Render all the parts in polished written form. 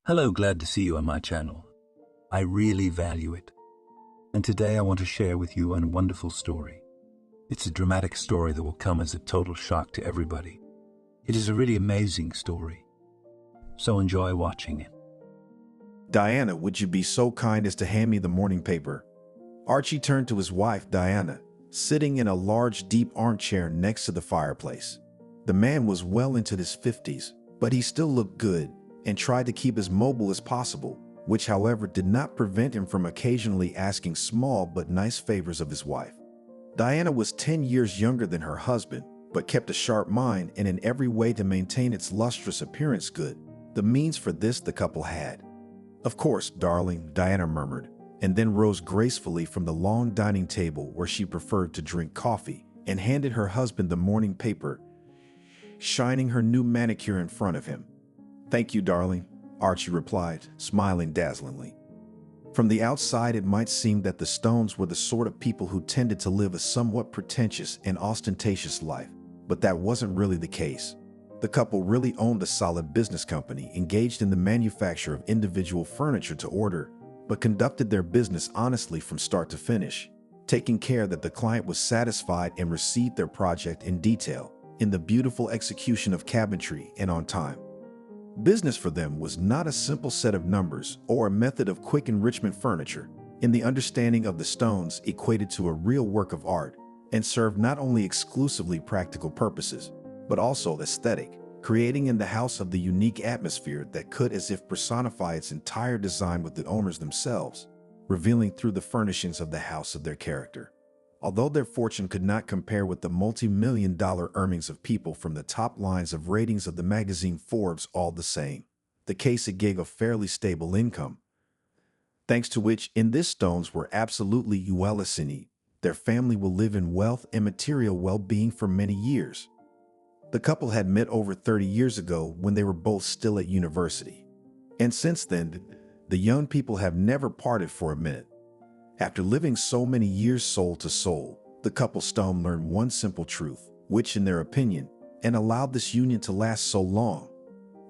Hello, glad to see you on my channel. I really value it. And today I want to share with you a wonderful story. It's a dramatic story that will come as a total shock to everybody. It is a really amazing story. So enjoy watching it. Diana, would you be so kind as to hand me the morning paper? Archie turned to his wife, Diana, sitting in a large, deep armchair next to the fireplace. The man was well into his 50s, but he still looked good and tried to keep as mobile as possible, which, however, did not prevent him from occasionally asking small but nice favors of his wife. Diana was 10 years younger than her husband, but kept a sharp mind and in every way to maintain its lustrous appearance good. The means for this the couple had. "Of course, darling," Diana murmured, and then rose gracefully from the long dining table where she preferred to drink coffee and handed her husband the morning paper, shining her new manicure in front of him. "Thank you, darling," Archie replied, smiling dazzlingly. From the outside, it might seem that the Stones were the sort of people who tended to live a somewhat pretentious and ostentatious life, but that wasn't really the case. The couple really owned a solid business company engaged in the manufacture of individual furniture to order, but conducted their business honestly from start to finish, taking care that the client was satisfied and received their project in detail, in the beautiful execution of cabinetry and on time. Business for them was not a simple set of numbers or a method of quick enrichment furniture. In the understanding of the Stones, equated to a real work of art and served not only exclusively practical purposes, but also aesthetic, creating in the house of the unique atmosphere that could as if personify its entire design with the owners themselves, revealing through the furnishings of the house of their character. Although their fortune could not compare with the multi-million-dollar earnings of people from the top lines of ratings of the magazine Forbes, all the same, the case it gave a fairly stable income, thanks to which in this Stones were absolutely uelacini. Their family will live in wealth and material well-being for many years. The couple had met over 30 years ago when they were both still at university. And since then, the young people have never parted for a minute. After living so many years soul to soul, the couple Stone learned one simple truth, which in their opinion, and allowed this union to last so long.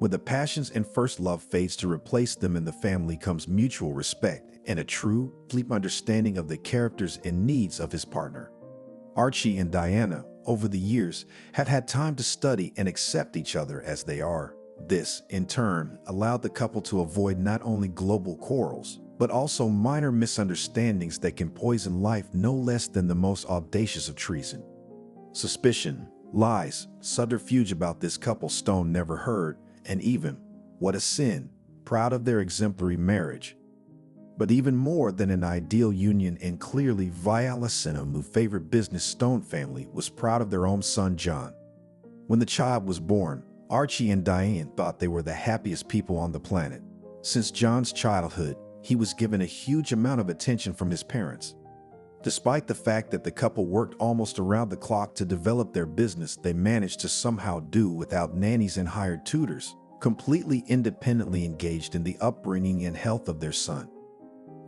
When the passions and first love fades to replace them in the family comes mutual respect and a true, deep understanding of the characters and needs of his partner. Archie and Diana, over the years, had had time to study and accept each other as they are. This, in turn, allowed the couple to avoid not only global quarrels, but also minor misunderstandings that can poison life no less than the most audacious of treason. Suspicion, lies, subterfuge about this couple Stone never heard, and even, what a sin, proud of their exemplary marriage. But even more than an ideal union and clearly violacinum favorite business Stone family was proud of their own son John. When the child was born, Archie and Diane thought they were the happiest people on the planet. Since John's childhood, he was given a huge amount of attention from his parents. Despite the fact that the couple worked almost around the clock to develop their business, they managed to somehow do without nannies and hired tutors, completely independently engaged in the upbringing and health of their son.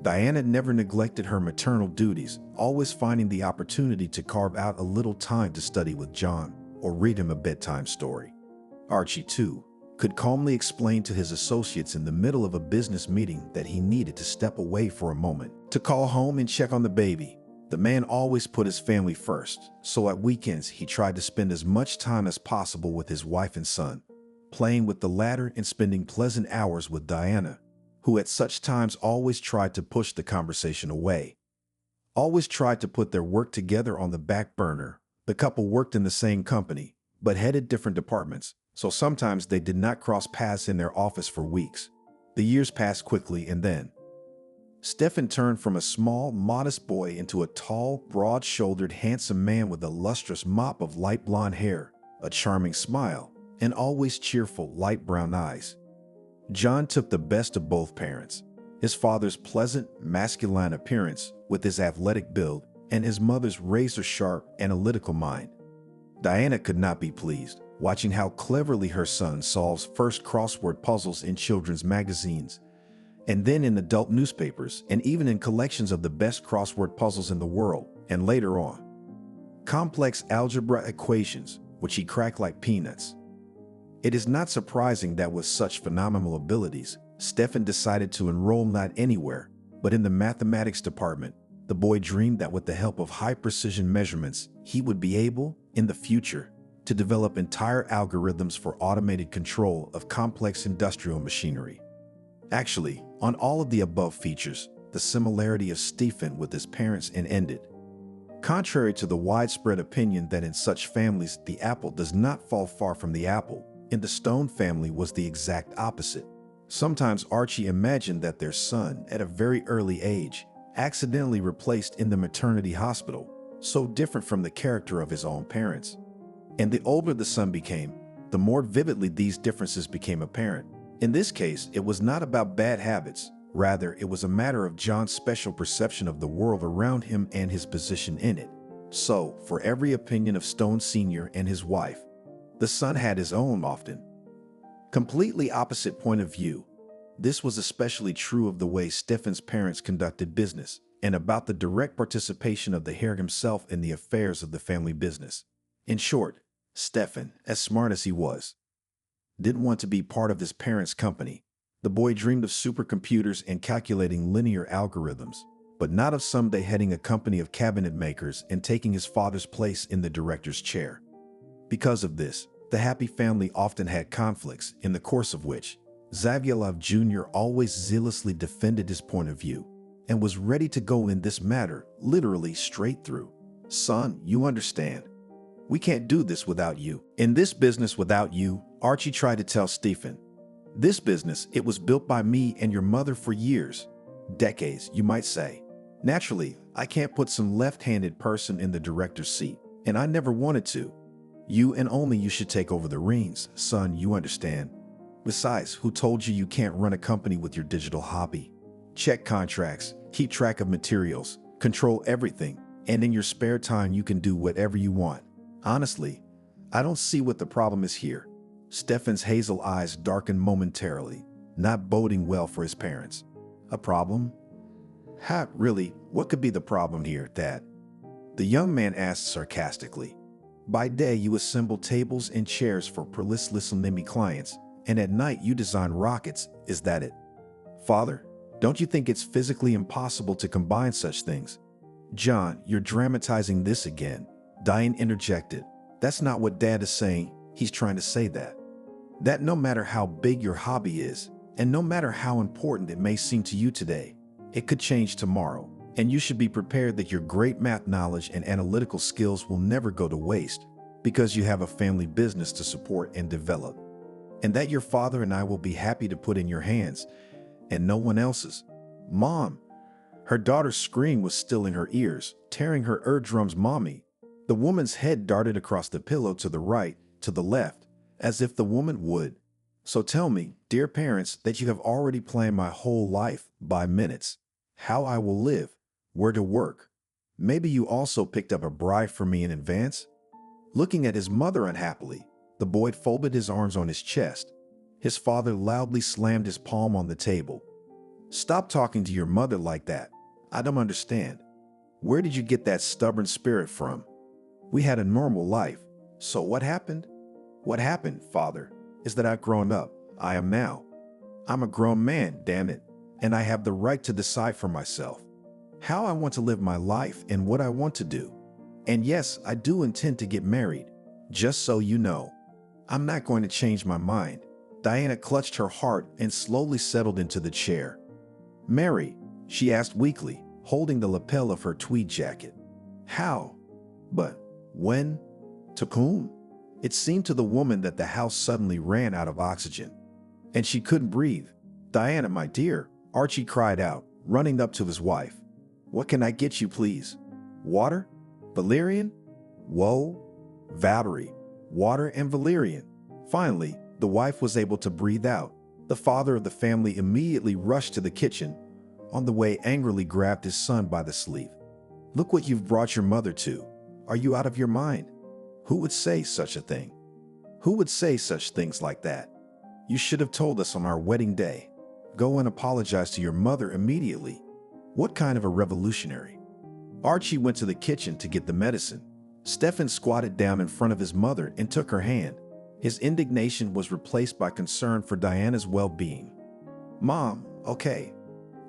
Diana never neglected her maternal duties, always finding the opportunity to carve out a little time to study with John or read him a bedtime story. Archie, too, could calmly explain to his associates in the middle of a business meeting that he needed to step away for a moment to call home and check on the baby. The man always put his family first, so at weekends he tried to spend as much time as possible with his wife and son, playing with the latter and spending pleasant hours with Diana, who at such times always tried to push the conversation away. Always tried to put their work together on the back burner. The couple worked in the same company, but headed different departments, so sometimes they did not cross paths in their office for weeks. The years passed quickly, and then Stefan turned from a small, modest boy into a tall, broad-shouldered, handsome man with a lustrous mop of light blonde hair, a charming smile, and always cheerful, light brown eyes. John took the best of both parents, his father's pleasant, masculine appearance with his athletic build, and his mother's razor-sharp, analytical mind. Diana could not be pleased, watching how cleverly her son solves first crossword puzzles in children's magazines, and then in adult newspapers, and even in collections of the best crossword puzzles in the world, and later on, complex algebra equations, which he cracked like peanuts. It is not surprising that with such phenomenal abilities, Stefan decided to enroll not anywhere, but in the mathematics department. The boy dreamed that with the help of high-precision measurements, he would be able, in the future, to develop entire algorithms for automated control of complex industrial machinery. Actually, on all of the above features, the similarity of Stefan with his parents ended. Contrary to the widespread opinion that in such families the apple does not fall far from the apple, in the Stone family was the exact opposite. Sometimes Archie imagined that their son, at a very early age, accidentally replaced in the maternity hospital, so different from the character of his own parents. And the older the son became, the more vividly these differences became apparent. In this case, it was not about bad habits. Rather, it was a matter of John's special perception of the world around him and his position in it. So, for every opinion of Stone Sr. and his wife, the son had his own often completely opposite point of view. This was especially true of the way Stefan's parents conducted business, and about the direct participation of the heir himself in the affairs of the family business. In short, Stefan, as smart as he was, didn't want to be part of his parents' company. The boy dreamed of supercomputers and calculating linear algorithms, but not of someday heading a company of cabinet makers and taking his father's place in the director's chair. Because of this, the happy family often had conflicts, in the course of which Zavyalov Jr. always zealously defended his point of view and was ready to go in this matter literally straight through. Son, you understand. We can't do this without you. In this business without you, Archie tried to tell Stefan. This business, it was built by me and your mother for years. Decades, you might say. Naturally, I can't put some left-handed person in the director's seat, and I never wanted to. You and only you should take over the reins, son, you understand. Besides, who told you can't run a company with your digital hobby? Check contracts, keep track of materials, control everything, and in your spare time you can do whatever you want. Honestly, I don't see what the problem is here. Stefan's hazel eyes darkened momentarily, not boding well for his parents. A problem? Really, what could be the problem here, Dad? The young man asked sarcastically. By day, you assemble tables and chairs for Perlis-Lissalnimi clients, and at night you design rockets. Is that it? Father, don't you think it's physically impossible to combine such things? John, you're dramatizing this again. Diane interjected. That's not what Dad is saying. He's trying to say that no matter how big your hobby is, and no matter how important it may seem to you today, it could change tomorrow. And you should be prepared that your great math knowledge and analytical skills will never go to waste because you have a family business to support and develop. And that your father and I will be happy to put in your hands and no one else's. Mom! Her daughter's scream was still in her ears, tearing her eardrums. Mommy! The woman's head darted across the pillow to the right, to the left, as if the woman would. So tell me, dear parents, that you have already planned my whole life by minutes. How I will live, where to work. Maybe you also picked up a bribe for me in advance? Looking at his mother unhappily, the boy folded his arms on his chest. His father loudly slammed his palm on the table. Stop talking to your mother like that. I don't understand. Where did you get that stubborn spirit from? We had a normal life. So what happened? What happened, Father, is that I've grown up. I am now. I'm a grown man, damn it, and I have the right to decide for myself how I want to live my life and what I want to do. And yes, I do intend to get married. Just so you know, I'm not going to change my mind. Diana clutched her heart and slowly settled into the chair. Mary, she asked weakly, holding the lapel of her tweed jacket. How? But when? To whom? It seemed to the woman that the house suddenly ran out of oxygen, and she couldn't breathe. Diana, my dear, Archie cried out, running up to his wife. What can I get you, please? Water? Valerian? Whoa, Valerie, water and valerian. Finally, the wife was able to breathe out. The father of the family immediately rushed to the kitchen. On the way, angrily grabbed his son by the sleeve. Look what you've brought your mother to. Are you out of your mind? Who would say such a thing? Who would say such things like that? You should have told us on our wedding day. Go and apologize to your mother immediately. What kind of a revolutionary? Archie went to the kitchen to get the medicine. Stefan squatted down in front of his mother and took her hand. His indignation was replaced by concern for Diana's well-being. Mom, okay.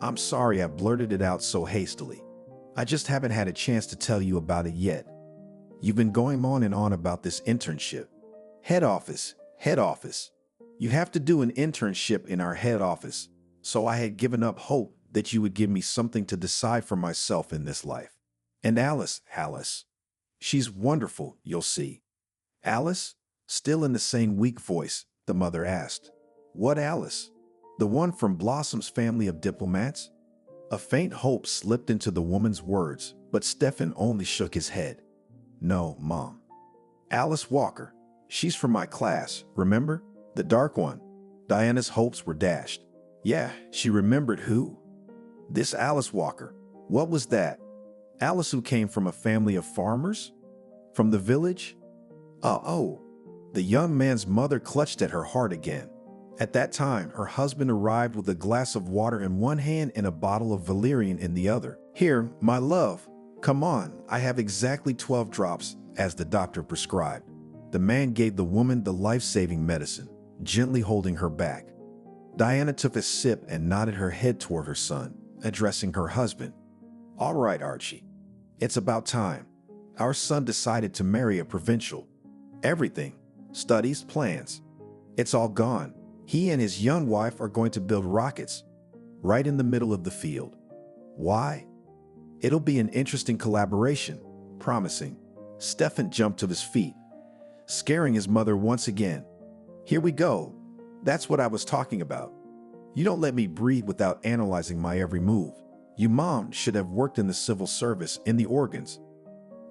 I'm sorry I blurted it out so hastily. I just haven't had a chance to tell you about it yet. You've been going on and on about this internship. Head office, head office. You have to do an internship in our head office. So I had given up hope that you would give me something to decide for myself in this life. And Alice, she's wonderful, you'll see. Alice? Still in the same weak voice, the mother asked. What Alice? The one from Blossom's family of diplomats? A faint hope slipped into the woman's words, but Stephen only shook his head. No, Mom. Alice Walker. She's from my class, remember? The dark one. Diana's hopes were dashed. Yeah, she remembered who? This Alice Walker. What was that? Alice who came from a family of farmers? From the village? Oh. The young man's mother clutched at her heart again. At that time, her husband arrived with a glass of water in one hand and a bottle of valerian in the other. Here, my love. Come on, I have exactly 12 drops, as the doctor prescribed. The man gave the woman the life-saving medicine, gently holding her back. Diana took a sip and nodded her head toward her son, addressing her husband. All right, Archie. It's about time. Our son decided to marry a provincial. Everything. Studies, plans. It's all gone. He and his young wife are going to build rockets right in the middle of the field. Why? It'll be an interesting collaboration, promising. Stefan jumped to his feet, scaring his mother once again. Here we go. That's what I was talking about. You don't let me breathe without analyzing my every move. You mom should have worked in the civil service in the organs.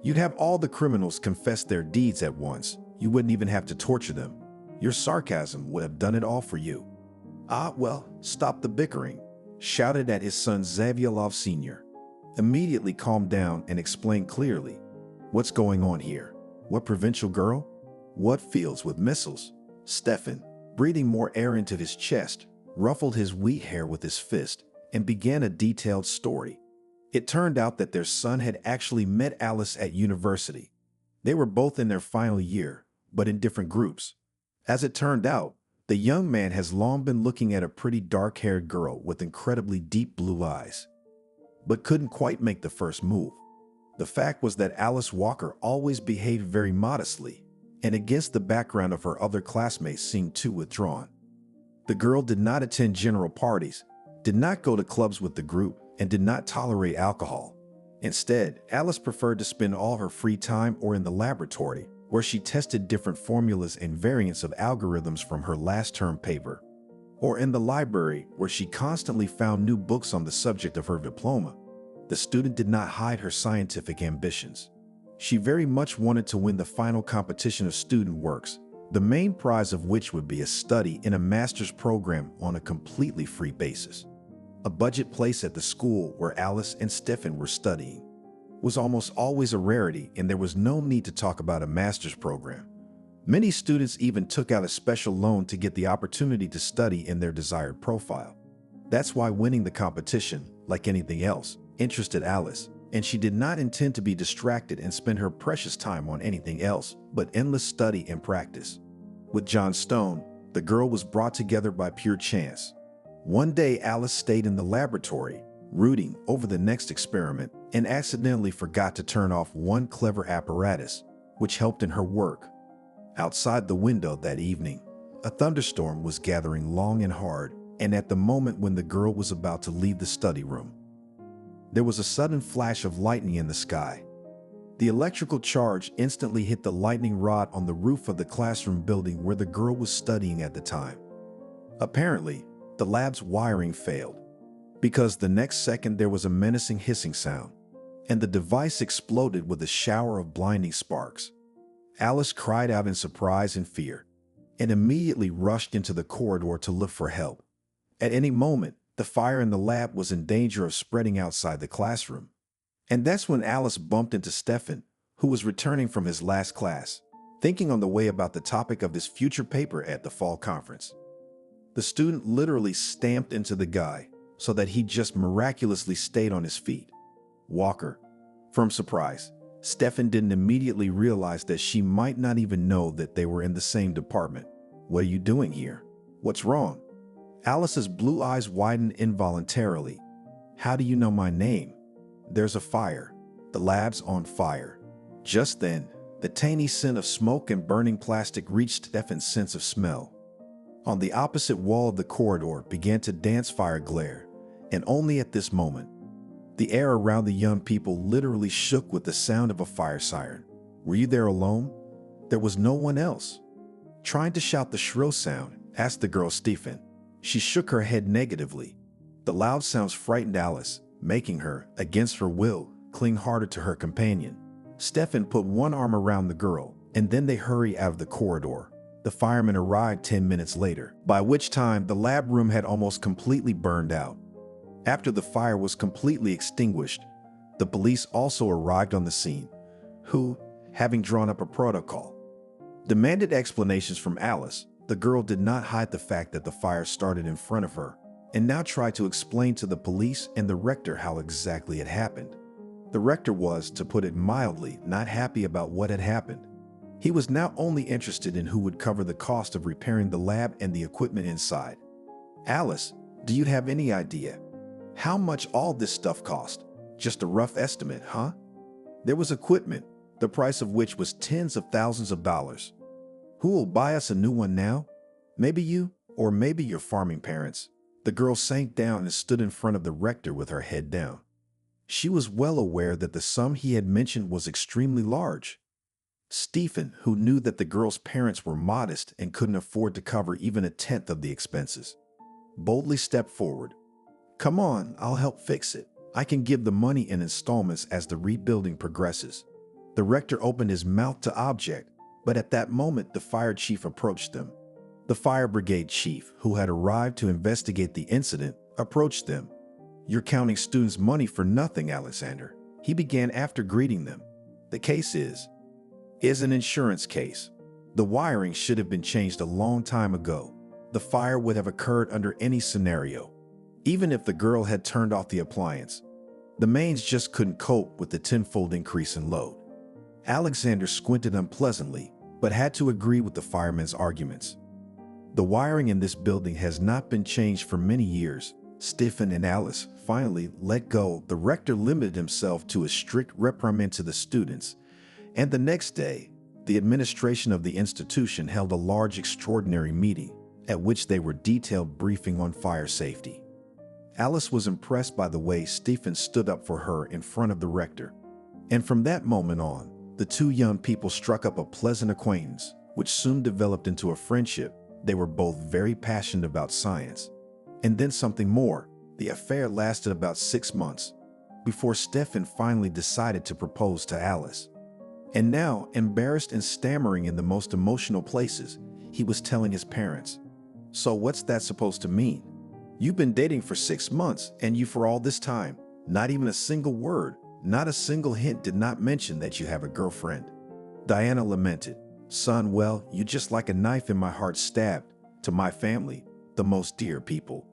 You'd have all the criminals confess their deeds at once. You wouldn't even have to torture them. Your sarcasm would have done it all for you. Ah, well, stop the bickering, shouted at his son Zavialov Sr. Immediately calmed down and explained clearly. What's going on here? What provincial girl? What fields with missiles? Stefan, breathing more air into his chest, ruffled his wheat hair with his fist and began a detailed story. It turned out that their son had actually met Alice at university. They were both in their final year, but in different groups. As it turned out, the young man has long been looking at a pretty dark-haired girl with incredibly deep blue eyes, but couldn't quite make the first move. The fact was that Alice Walker always behaved very modestly, and against the background of her other classmates seemed too withdrawn. The girl did not attend general parties, did not go to clubs with the group, and did not tolerate alcohol. Instead, Alice preferred to spend all her free time or in the laboratory, where she tested different formulas and variants of algorithms from her last term paper, or in the library, where she constantly found new books on the subject of her diploma. The student did not hide her scientific ambitions. She very much wanted to win the final competition of student works, the main prize of which would be a study in a master's program on a completely free basis. A budget place at the school where Alice and Stefan were studying was almost always a rarity, and there was no need to talk about a master's program. Many students even took out a special loan to get the opportunity to study in their desired profile. That's why winning the competition, like anything else, interested Alice, and she did not intend to be distracted and spend her precious time on anything else but endless study and practice. With John Stone, the girl was brought together by pure chance. One day, Alice stayed in the laboratory, rooting over the next experiment, and accidentally forgot to turn off one clever apparatus, which helped in her work. Outside the window that evening, a thunderstorm was gathering long and hard, and at the moment when the girl was about to leave the study room, there was a sudden flash of lightning in the sky. The electrical charge instantly hit the lightning rod on the roof of the classroom building where the girl was studying at the time. Apparently, the lab's wiring failed, because the next second there was a menacing hissing sound, and the device exploded with a shower of blinding sparks. Alice cried out in surprise and fear, and immediately rushed into the corridor to look for help. At any moment, the fire in the lab was in danger of spreading outside the classroom. And that's when Alice bumped into Stefan, who was returning from his last class, thinking on the way about the topic of his future paper at the fall conference. The student literally stamped into the guy so that he just miraculously stayed on his feet. Walker. From surprise, Stefan didn't immediately realize that she might not even know that they were in the same department. What are you doing here? What's wrong? Alice's blue eyes widened involuntarily. How do you know my name? There's a fire. The lab's on fire. Just then, the tangy scent of smoke and burning plastic reached Stefan's sense of smell. On the opposite wall of the corridor began to dance fire glare, and only at this moment, the air around the young people literally shook with the sound of a fire siren. Were you there alone? There was no one else. Trying to shout the shrill sound, asked the girl Stefan. She shook her head negatively. The loud sounds frightened Alice, making her, against her will, cling harder to her companion. Stefan put one arm around the girl, and then they hurried out of the corridor. The firemen arrived 10 minutes later, by which time the lab room had almost completely burned out. After the fire was completely extinguished, the police also arrived on the scene, who, having drawn up a protocol, demanded explanations from Alice. The girl did not hide the fact that the fire started in front of her, and now tried to explain to the police and the rector how exactly it happened. The rector was, to put it mildly, not happy about what had happened. He was now only interested in who would cover the cost of repairing the lab and the equipment inside. Alice, do you have any idea how much all this stuff cost? Just a rough estimate, huh? There was equipment, the price of which was tens of thousands of dollars. Who will buy us a new one now? Maybe you, or maybe your farming parents. The girl sank down and stood in front of the rector with her head down. She was well aware that the sum he had mentioned was extremely large. Stefan, who knew that the girl's parents were modest and couldn't afford to cover even a tenth of the expenses, boldly stepped forward. Come on, I'll help fix it. I can give the money in installments as the rebuilding progresses. The rector opened his mouth to object, but at that moment the fire chief approached them. The fire brigade chief, who had arrived to investigate the incident, approached them. You're counting students' money for nothing, Alexander, he began after greeting them. The case is an insurance case. The wiring should have been changed a long time ago. The fire would have occurred under any scenario, even if the girl had turned off the appliance. The mains just couldn't cope with the tenfold increase in load. Alexander squinted unpleasantly, but had to agree with the fireman's arguments. The wiring in this building has not been changed for many years. Stefan and Alice finally let go. The rector limited himself to a strict reprimand to the students, and the next day, the administration of the institution held a large extraordinary meeting, at which they were detailed briefing on fire safety. Alice was impressed by the way Stefan stood up for her in front of the rector, and from that moment on, the two young people struck up a pleasant acquaintance, which soon developed into a friendship. They were both very passionate about science. And then something more. The affair lasted about 6 months before Stefan finally decided to propose to Alice. And now, embarrassed and stammering in the most emotional places, he was telling his parents, "So what's that supposed to mean? You've been dating for 6 months, and you for all this time, not even a single word, not a single hint did not mention that you have a girlfriend." Diana lamented, "Son, well, you just like a knife in my heart stabbed to my family, the most dear people.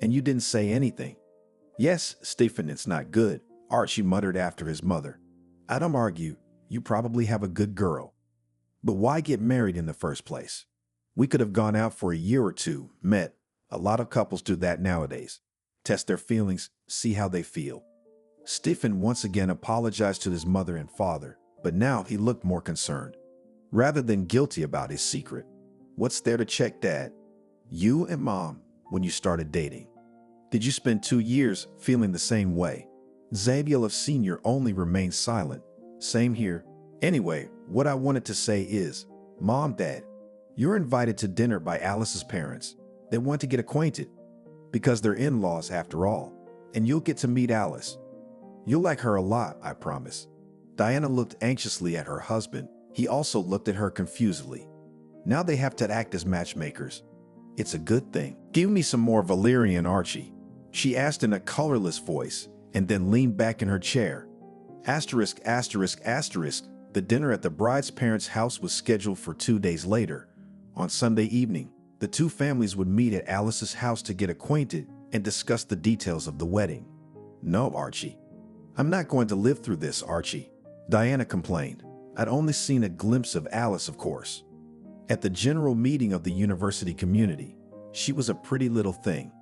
And you didn't say anything." "Yes, Stefan, it's not good," Archie muttered after his mother. "I don't argue. You probably have a good girl. But why get married in the first place? We could have gone out for a year or two, met. A lot of couples do that nowadays. Test their feelings, see how they feel." Stefan once again apologized to his mother and father, but now he looked more concerned, rather than guilty about his secret. "What's there to check, Dad? You and Mom, when you started dating. Did you spend 2 years feeling the same way?" Zabielov Sr. only remained silent. "Same here. Anyway, what I wanted to say is, Mom, Dad, you're invited to dinner by Alice's parents. They want to get acquainted, because they're in-laws after all, and you'll get to meet Alice. You'll like her a lot, I promise." Diana looked anxiously at her husband. He also looked at her confusedly. Now they have to act as matchmakers. It's a good thing. "Give me some more valerian, Archie," she asked in a colorless voice, and then leaned back in her chair. Asterisk, asterisk, asterisk. The dinner at the bride's parents' house was scheduled for 2 days later. On Sunday evening, the two families would meet at Alice's house to get acquainted and discuss the details of the wedding. "No, Archie. I'm not going to live through this, Archie," Diana complained. "I'd only seen a glimpse of Alice, of course, at the general meeting of the university community. She was a pretty little thing.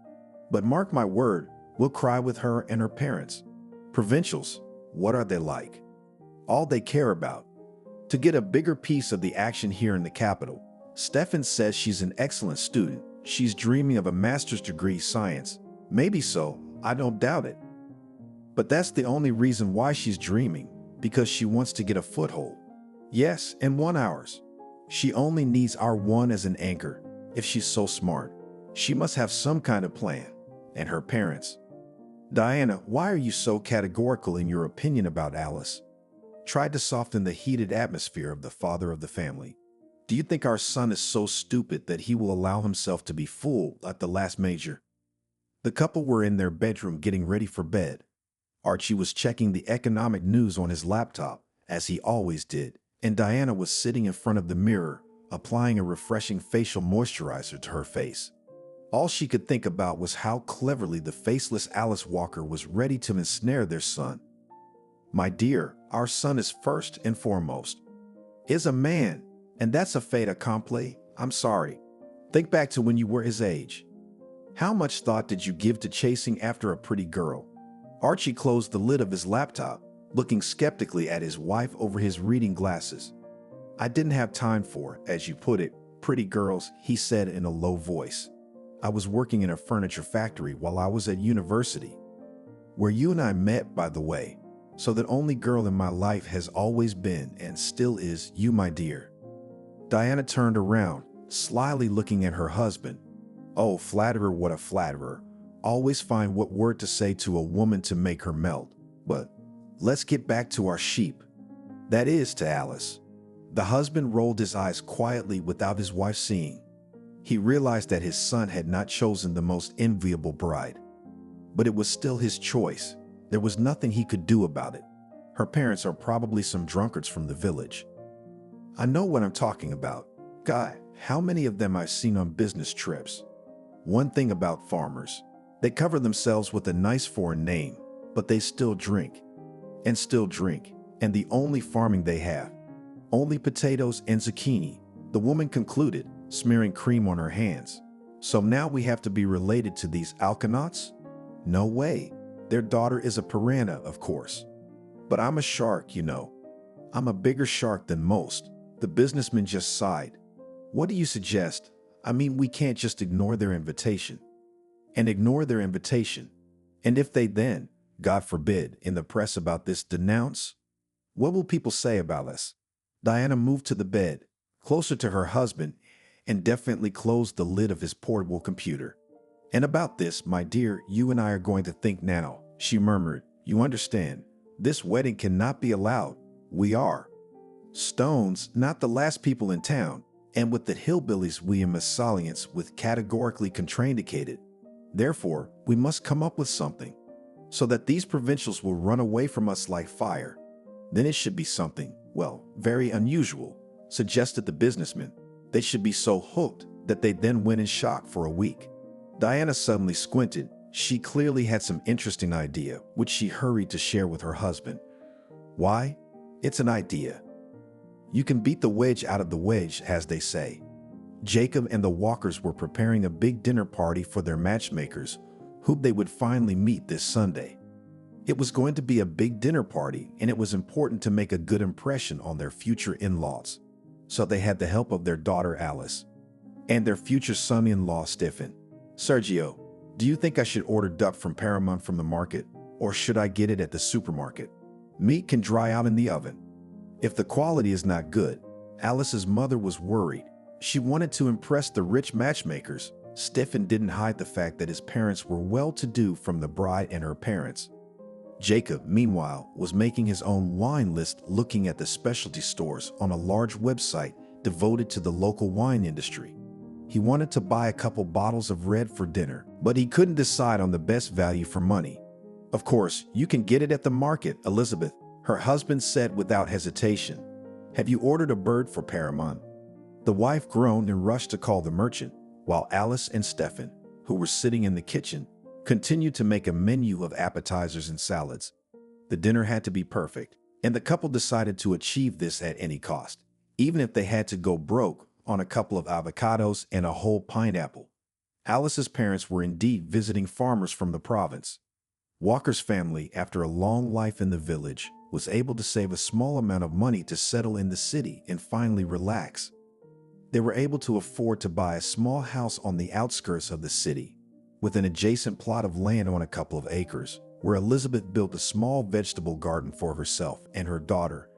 But mark my word, we'll cry with her and her parents. Provincials, what are they like? All they care about. To get a bigger piece of the action here in the capital, Stefan says she's an excellent student. She's dreaming of a master's degree science. Maybe so, I don't doubt it. But that's the only reason why she's dreaming, because she wants to get a foothold. Yes, and 1 hours. She only needs our one as an anchor. If she's so smart, she must have some kind of plan. And her parents. Diana, why are you so categorical in your opinion about Alice? Tried to soften the heated atmosphere of the father of the family. Do you think our son is so stupid that he will allow himself to be fooled at the last major? The couple were in their bedroom getting ready for bed. Archie was checking the economic news on his laptop, as he always did, and Diana was sitting in front of the mirror, applying a refreshing facial moisturizer to her face. All she could think about was how cleverly the faceless Alice Walker was ready to ensnare their son. My dear, our son is first and foremost. Is a man, and that's a fait accompli. I'm sorry. Think back to when you were his age. How much thought did you give to chasing after a pretty girl? Archie closed the lid of his laptop, looking skeptically at his wife over his reading glasses. I didn't have time for, as you put it, pretty girls, he said in a low voice. I was working in a furniture factory while I was at university. Where you and I met, by the way. So the only girl in my life has always been and still is you, my dear. Diana turned around, slyly looking at her husband. Oh, flatterer, what a flatterer. Always find what word to say to a woman to make her melt. But let's get back to our sheep. That is, to Alice. The husband rolled his eyes quietly without his wife seeing. He realized that his son had not chosen the most enviable bride. But it was still his choice. There was nothing he could do about it. Her parents are probably some drunkards from the village. I know what I'm talking about. God, how many of them I've seen on business trips. One thing about farmers, they cover themselves with a nice foreign name, but they still drink. And still drink. And the only farming they have. Only potatoes and zucchini, the woman concluded, smearing cream on her hands. So now we have to be related to these Alkanauts? No way. Their daughter is a piranha, of course. But I'm a shark, you know. I'm a bigger shark than most. The businessman just sighed. What do you suggest? I mean, we can't just ignore their invitation. And ignore their invitation. And if they then, God forbid, in the press about this denounce, what will people say about us? Diana moved to the bed, closer to her husband, and definitely closed the lid of his portable computer. And about this, my dear, you and I are going to think now, she murmured. You understand, this wedding cannot be allowed. We are Stones, not the last people in town, and with the hillbillies we in Messalliance with categorically contraindicated. Therefore, we must come up with something, so that these provincials will run away from us like fire. Then it should be something, well, very unusual, suggested the businessman. They should be so hooked that they then went in shock for a week. Diana suddenly squinted. She clearly had some interesting idea, which she hurried to share with her husband. Why? It's an idea. You can beat the wedge out of the wedge, as they say. Jacob and the Walkers were preparing a big dinner party for their matchmakers, whom they would finally meet this Sunday. It was going to be a big dinner party, and it was important to make a good impression on their future in-laws. So they had the help of their daughter Alice and their future son-in-law Stefan. Sergio, do you think I should order duck from Paramount from the market, or should I get it at the supermarket? Meat can dry out in the oven. If the quality is not good, Alice's mother was worried. She wanted to impress the rich matchmakers. Stefan didn't hide the fact that his parents were well-to-do from the bride and her parents. Jacob, meanwhile, was making his own wine list, looking at the specialty stores on a large website devoted to the local wine industry. He wanted to buy a couple bottles of red for dinner, but he couldn't decide on the best value for money. Of course, you can get it at the market, Elizabeth, her husband said without hesitation. Have you ordered a bird for Paramount? The wife groaned and rushed to call the merchant, while Alice and Stefan, who were sitting in the kitchen, continued to make a menu of appetizers and salads. The dinner had to be perfect, and the couple decided to achieve this at any cost, even if they had to go broke on a couple of avocados and a whole pineapple. Alice's parents were indeed visiting farmers from the province. Walker's family, after a long life in the village, was able to save a small amount of money to settle in the city and finally relax. They were able to afford to buy a small house on the outskirts of the city, with an adjacent plot of land on a couple of acres, where Elizabeth built a small vegetable garden for herself and her daughter,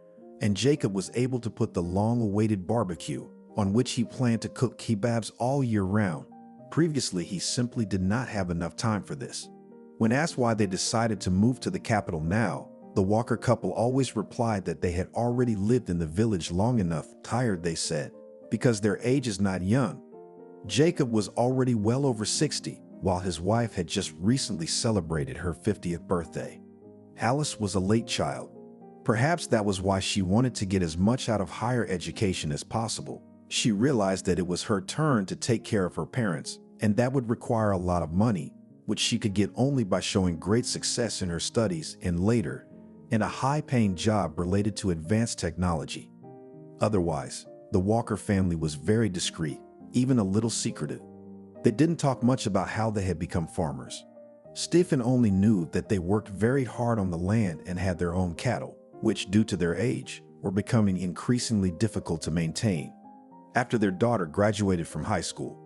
and Jacob was able to put the long-awaited barbecue, on which he planned to cook kebabs all year round. Previously, he simply did not have enough time for this. When asked why they decided to move to the capital now, the Walker couple always replied that they had already lived in the village long enough, tired, they said, because their age is not young. Jacob was already well over 60, while his wife had just recently celebrated her 50th birthday. Alice was a late child. Perhaps that was why she wanted to get as much out of higher education as possible. She realized that it was her turn to take care of her parents, and that would require a lot of money, which she could get only by showing great success in her studies and later, in a high-paying job related to advanced technology. Otherwise, the Walker family was very discreet, even a little secretive. They didn't talk much about how they had become farmers. Stephen only knew that they worked very hard on the land and had their own cattle, which, due to their age, were becoming increasingly difficult to maintain. After their daughter graduated from high school,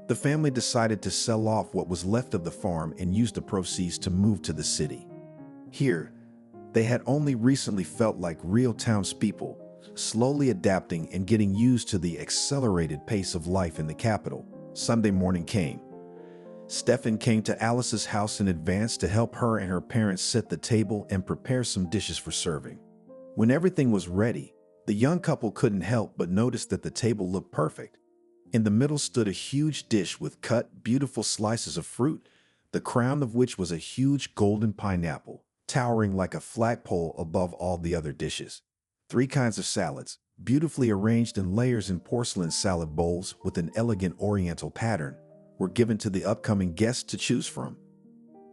the family decided to sell off what was left of the farm and use the proceeds to move to the city. Here, they had only recently felt like real townspeople, slowly adapting and getting used to the accelerated pace of life in the capital. Sunday morning came. Stephen came to Alice's house in advance to help her and her parents set the table and prepare some dishes for serving. When everything was ready, the young couple couldn't help but notice that the table looked perfect. In the middle stood a huge dish with cut, beautiful slices of fruit, the crown of which was a huge golden pineapple, towering like a flagpole above all the other dishes. 3 kinds of salads, beautifully arranged in layers in porcelain salad bowls with an elegant oriental pattern, were given to the upcoming guests to choose from.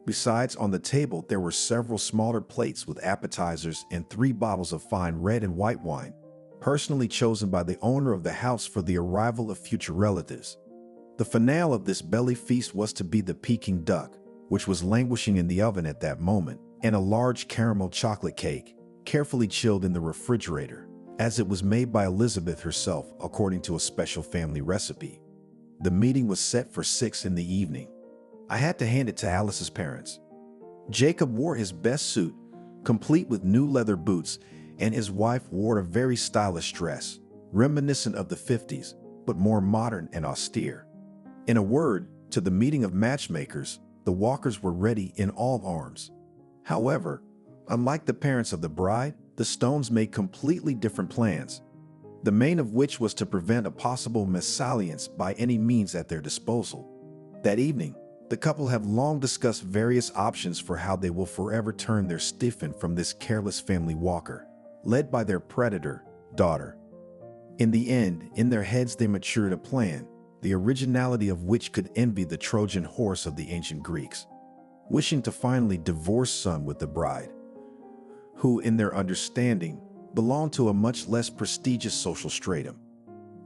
Besides, on the table there were several smaller plates with appetizers and 3 bottles of fine red and white wine, personally chosen by the owner of the house for the arrival of future relatives. The finale of this belly feast was to be the Peking duck, which was languishing in the oven at that moment, and a large caramel chocolate cake, carefully chilled in the refrigerator, as it was made by Elizabeth herself according to a special family recipe. The meeting was set for 6 in the evening. I had to hand it to Alice's parents. Jacob wore his best suit, complete with new leather boots, and his wife wore a very stylish dress, reminiscent of the 50s, but more modern and austere. In a word, to the meeting of matchmakers, the Walkers were ready in all arms. However, unlike the parents of the bride, the Stones made completely different plans, the main of which was to prevent a possible mésalliance by any means at their disposal. That evening, the couple have long discussed various options for how they will forever turn their Stephen from this careless family Walker, led by their predator, daughter. In the end, in their heads they matured a plan, the originality of which could envy the Trojan horse of the ancient Greeks, wishing to finally divorce son with the bride, who, in their understanding, belonged to a much less prestigious social stratum.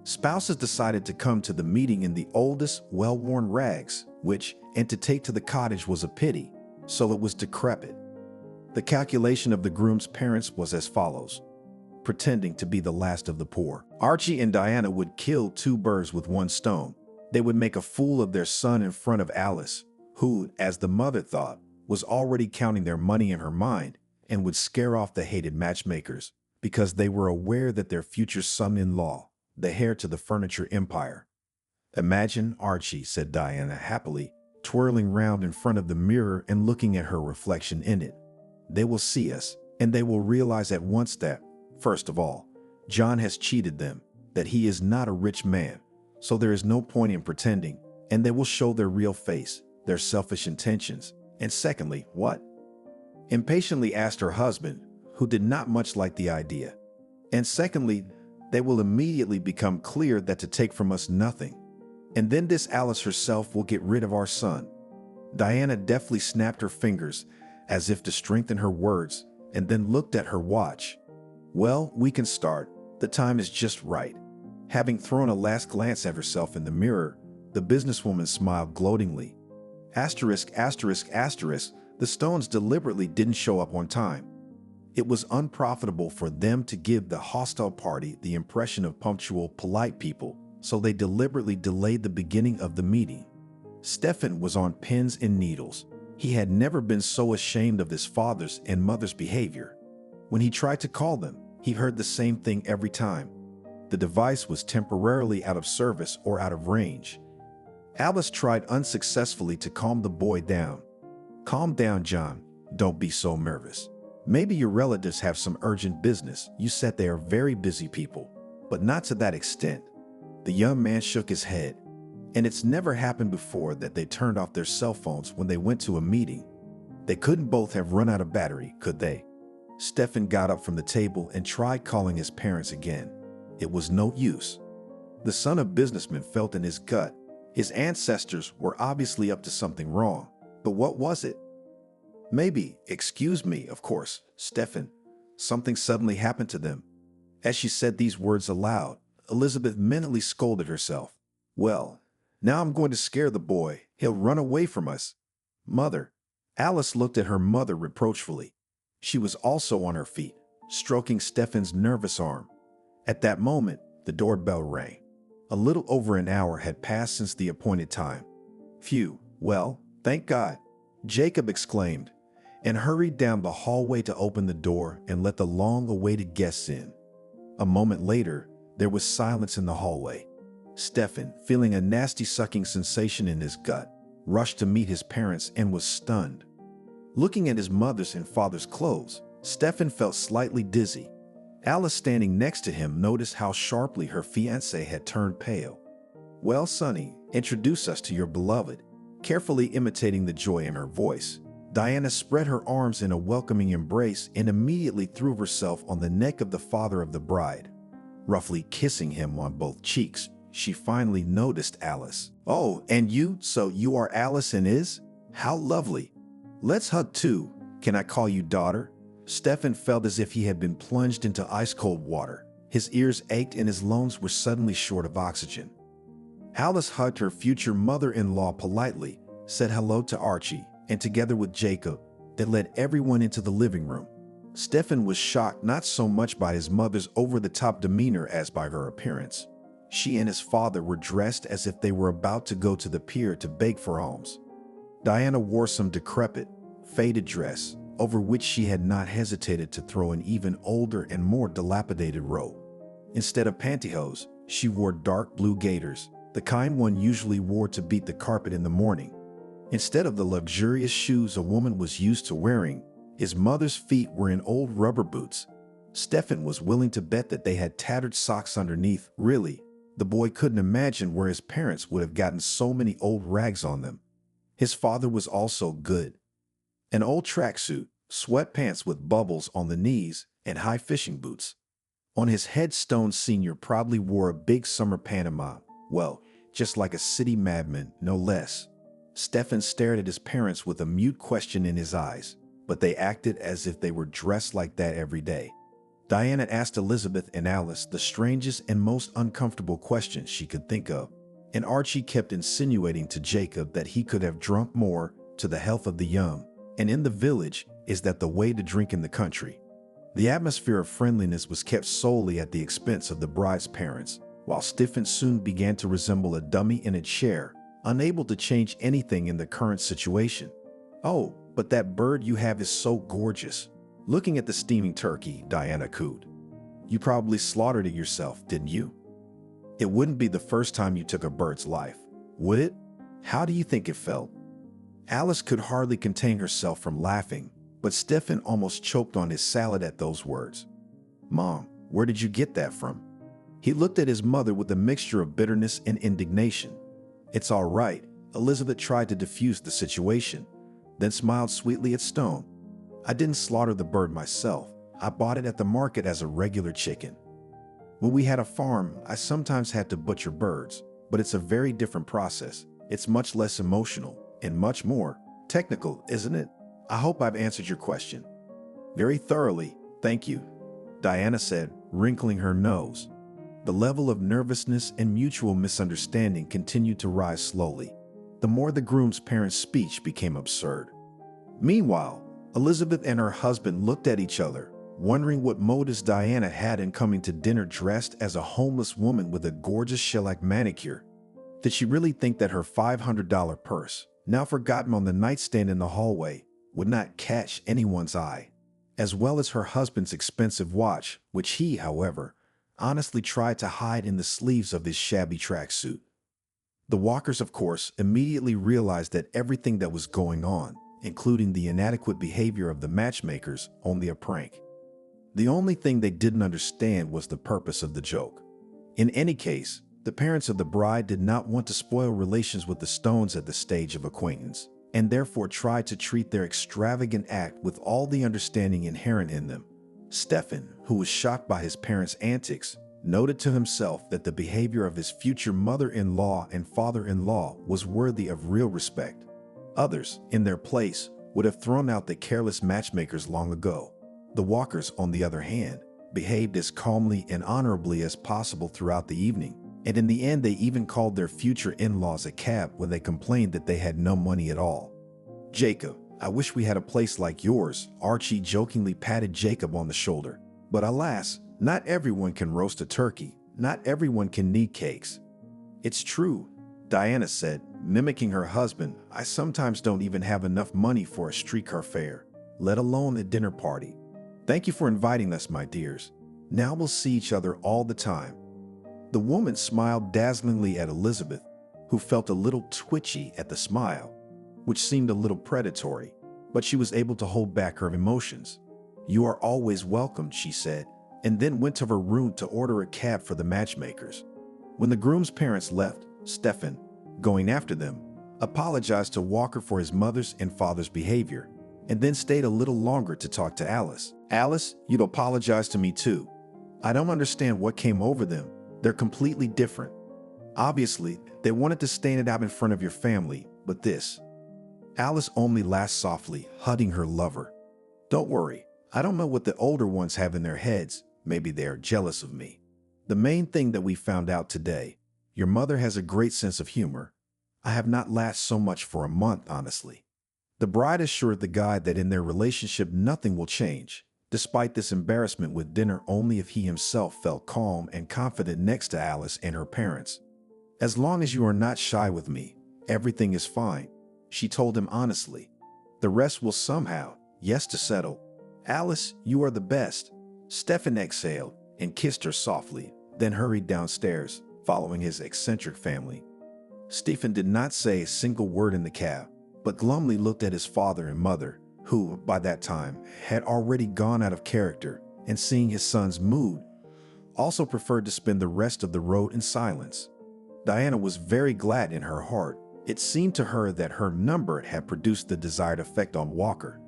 Spouses decided to come to the meeting in the oldest, well-worn rags, which, and to take to the cottage was a pity, so it was decrepit. The calculation of the groom's parents was as follows. Pretending to be the last of the poor, Archie and Diana would kill 2 birds with 1 stone. They would make a fool of their son in front of Alice, who, as the mother thought, was already counting their money in her mind, and would scare off the hated matchmakers, because they were aware that their future son-in-law, the heir to the furniture empire. Imagine Archie, said Diana happily, twirling round in front of the mirror and looking at her reflection in it. They will see us, and they will realize at once that, first of all, John has cheated them, that he is not a rich man, so there is no point in pretending, and they will show their real face, their selfish intentions. And secondly, what? Impatiently asked her husband, who did not much like the idea. And secondly, they will immediately become clear that to take from us nothing. And then this Alice herself will get rid of our son. Diana deftly snapped her fingers, as if to strengthen her words, and then looked at her watch. Well, we can start. The time is just right. Having thrown a last glance at herself in the mirror, The businesswoman smiled gloatingly. Asterisk, asterisk, asterisk, the stones deliberately didn't show up on time. It was unprofitable for them to give the hostile party the impression of punctual, polite people, so they deliberately delayed the beginning of the meeting. Stefan was on pins and needles. He had never been so ashamed of his father's and mother's behavior. When he tried to call them, he heard the same thing every time. The device was temporarily out of service or out of range. Alice tried unsuccessfully to calm the boy down. "Calm down, John. Don't be so nervous. Maybe your relatives have some urgent business. You said they are very busy people, but not to that extent." The young man shook his head. And it's never happened before that they turned off their cell phones when they went to a meeting. They couldn't both have run out of battery, could they? Stefan got up from the table and tried calling his parents again. It was no use. The son of businessman felt in his gut. His ancestors were obviously up to something wrong. But what was it? Maybe, excuse me, of course, Stefan. Something suddenly happened to them. As she said these words aloud, Elizabeth mentally scolded herself. Well, now I'm going to scare the boy. He'll run away from us. Mother. Alice looked at her mother reproachfully. She was also on her feet, stroking Stefan's nervous arm. At that moment, the doorbell rang. A little over an hour had passed since the appointed time. Phew, well, thank God, Jacob exclaimed, and hurried down the hallway to open the door and let the long-awaited guests in. A moment later, there was silence in the hallway. Stefan, feeling a nasty sucking sensation in his gut, rushed to meet his parents and was stunned. Looking at his mother's and father's clothes, Stefan felt slightly dizzy. Alice, standing next to him, noticed how sharply her fiancé had turned pale. Well, Sonny, introduce us to your beloved. Carefully imitating the joy in her voice, Diana spread her arms in a welcoming embrace and immediately threw herself on the neck of the father of the bride. Roughly kissing him on both cheeks, she finally noticed Alice. Oh, and you? So you are Alice and Is? How lovely. Let's hug too. Can I call you daughter? Stefan felt as if he had been plunged into ice-cold water. His ears ached and his lungs were suddenly short of oxygen. Alice hugged her future mother-in-law politely, said hello to Archie, and together with Jacob, they led everyone into the living room. Stefan was shocked not so much by his mother's over-the-top demeanor as by her appearance. She and his father were dressed as if they were about to go to the pier to beg for alms. Diana wore some decrepit, faded dress, over which she had not hesitated to throw an even older and more dilapidated robe. Instead of pantyhose, she wore dark blue gaiters, the kind one usually wore to beat the carpet in the morning. Instead of the luxurious shoes a woman was used to wearing, his mother's feet were in old rubber boots. Stefan was willing to bet that they had tattered socks underneath. Really, the boy couldn't imagine where his parents would have gotten so many old rags on them. His father was also good. An old tracksuit, sweatpants with bubbles on the knees, and high fishing boots. On his headstone, Senior probably wore a big summer Panama. Well, just like a city madman, no less. Stefan stared at his parents with a mute question in his eyes, but they acted as if they were dressed like that every day. Diana asked Elizabeth and Alice the strangest and most uncomfortable questions she could think of, and Archie kept insinuating to Jacob that he could have drunk more to the health of the young, and in the village is that the way to drink in the country. The atmosphere of friendliness was kept solely at the expense of the bride's parents, while Stefan soon began to resemble a dummy in a chair, unable to change anything in the current situation. Oh, but that bird you have is so gorgeous. Looking at the steaming turkey, Diana cooed. You probably slaughtered it yourself, didn't you? It wouldn't be the first time you took a bird's life, would it? How do you think it felt? Alice could hardly contain herself from laughing, but Stefan almost choked on his salad at those words. Mom, where did you get that from? He looked at his mother with a mixture of bitterness and indignation. It's all right. Elizabeth tried to diffuse the situation, then smiled sweetly at Stone. I didn't slaughter the bird myself. I bought it at the market as a regular chicken. When we had a farm, I sometimes had to butcher birds, but it's a very different process. It's much less emotional and much more technical, isn't it? I hope I've answered your question. Very thoroughly, thank you, Diana said, wrinkling her nose. The level of nervousness and mutual misunderstanding continued to rise slowly. The more the groom's parents' speech became absurd. Meanwhile, Elizabeth and her husband looked at each other, wondering what motives Diana had in coming to dinner dressed as a homeless woman with a gorgeous shellac manicure. Did she really think that her $500 purse, now forgotten on the nightstand in the hallway, would not catch anyone's eye, as well as her husband's expensive watch, which he, however, honestly tried to hide in the sleeves of his shabby tracksuit? The Walkers, of course, immediately realized that everything that was going on, including the inadequate behavior of the matchmakers, only a prank. The only thing they didn't understand was the purpose of the joke. In any case, the parents of the bride did not want to spoil relations with the Stones at the stage of acquaintance, and therefore tried to treat their extravagant act with all the understanding inherent in them. Stefan, who was shocked by his parents' antics, noted to himself that the behavior of his future mother-in-law and father-in-law was worthy of real respect. Others, in their place, would have thrown out the careless matchmakers long ago. The Walkers, on the other hand, behaved as calmly and honorably as possible throughout the evening, and in the end they even called their future in-laws a cab when they complained that they had no money at all. "Jacob, I wish we had a place like yours," Archie jokingly patted Jacob on the shoulder. "But alas, not everyone can roast a turkey, not everyone can knead cakes." "It's true," Diana said, mimicking her husband. "I sometimes don't even have enough money for a streetcar fare, let alone a dinner party. Thank you for inviting us, my dears. Now we'll see each other all the time." The woman smiled dazzlingly at Elizabeth, who felt a little twitchy at the smile, which seemed a little predatory, but she was able to hold back her emotions. "You are always welcome," she said, and then went to her room to order a cab for the matchmakers. When the groom's parents left, Stefan, going after them, apologized to Walker for his mother's and father's behavior, and then stayed a little longer to talk to Alice. "Alice, you'd apologize to me too. I don't understand what came over them. They're completely different. Obviously, they wanted to stand it out in front of your family, but this..." Alice only laughed softly, hugging her lover. "Don't worry, I don't know what the older ones have in their heads. Maybe they are jealous of me. The main thing that we found out today, your mother has a great sense of humor. I have not laughed so much for a month, honestly." The bride assured the guy that in their relationship nothing will change, despite this embarrassment with dinner, only if he himself felt calm and confident next to Alice and her parents. "As long as you are not shy with me, everything is fine," she told him honestly. "The rest will somehow, yes, to settle. Alice, you are the best." Stefan exhaled and kissed her softly, then hurried downstairs, following his eccentric family. Stefan did not say a single word in the cab, but glumly looked at his father and mother, who, by that time, had already gone out of character, and seeing his son's mood, also preferred to spend the rest of the road in silence. Diana was very glad in her heart. It seemed to her that her number had produced the desired effect on Walker,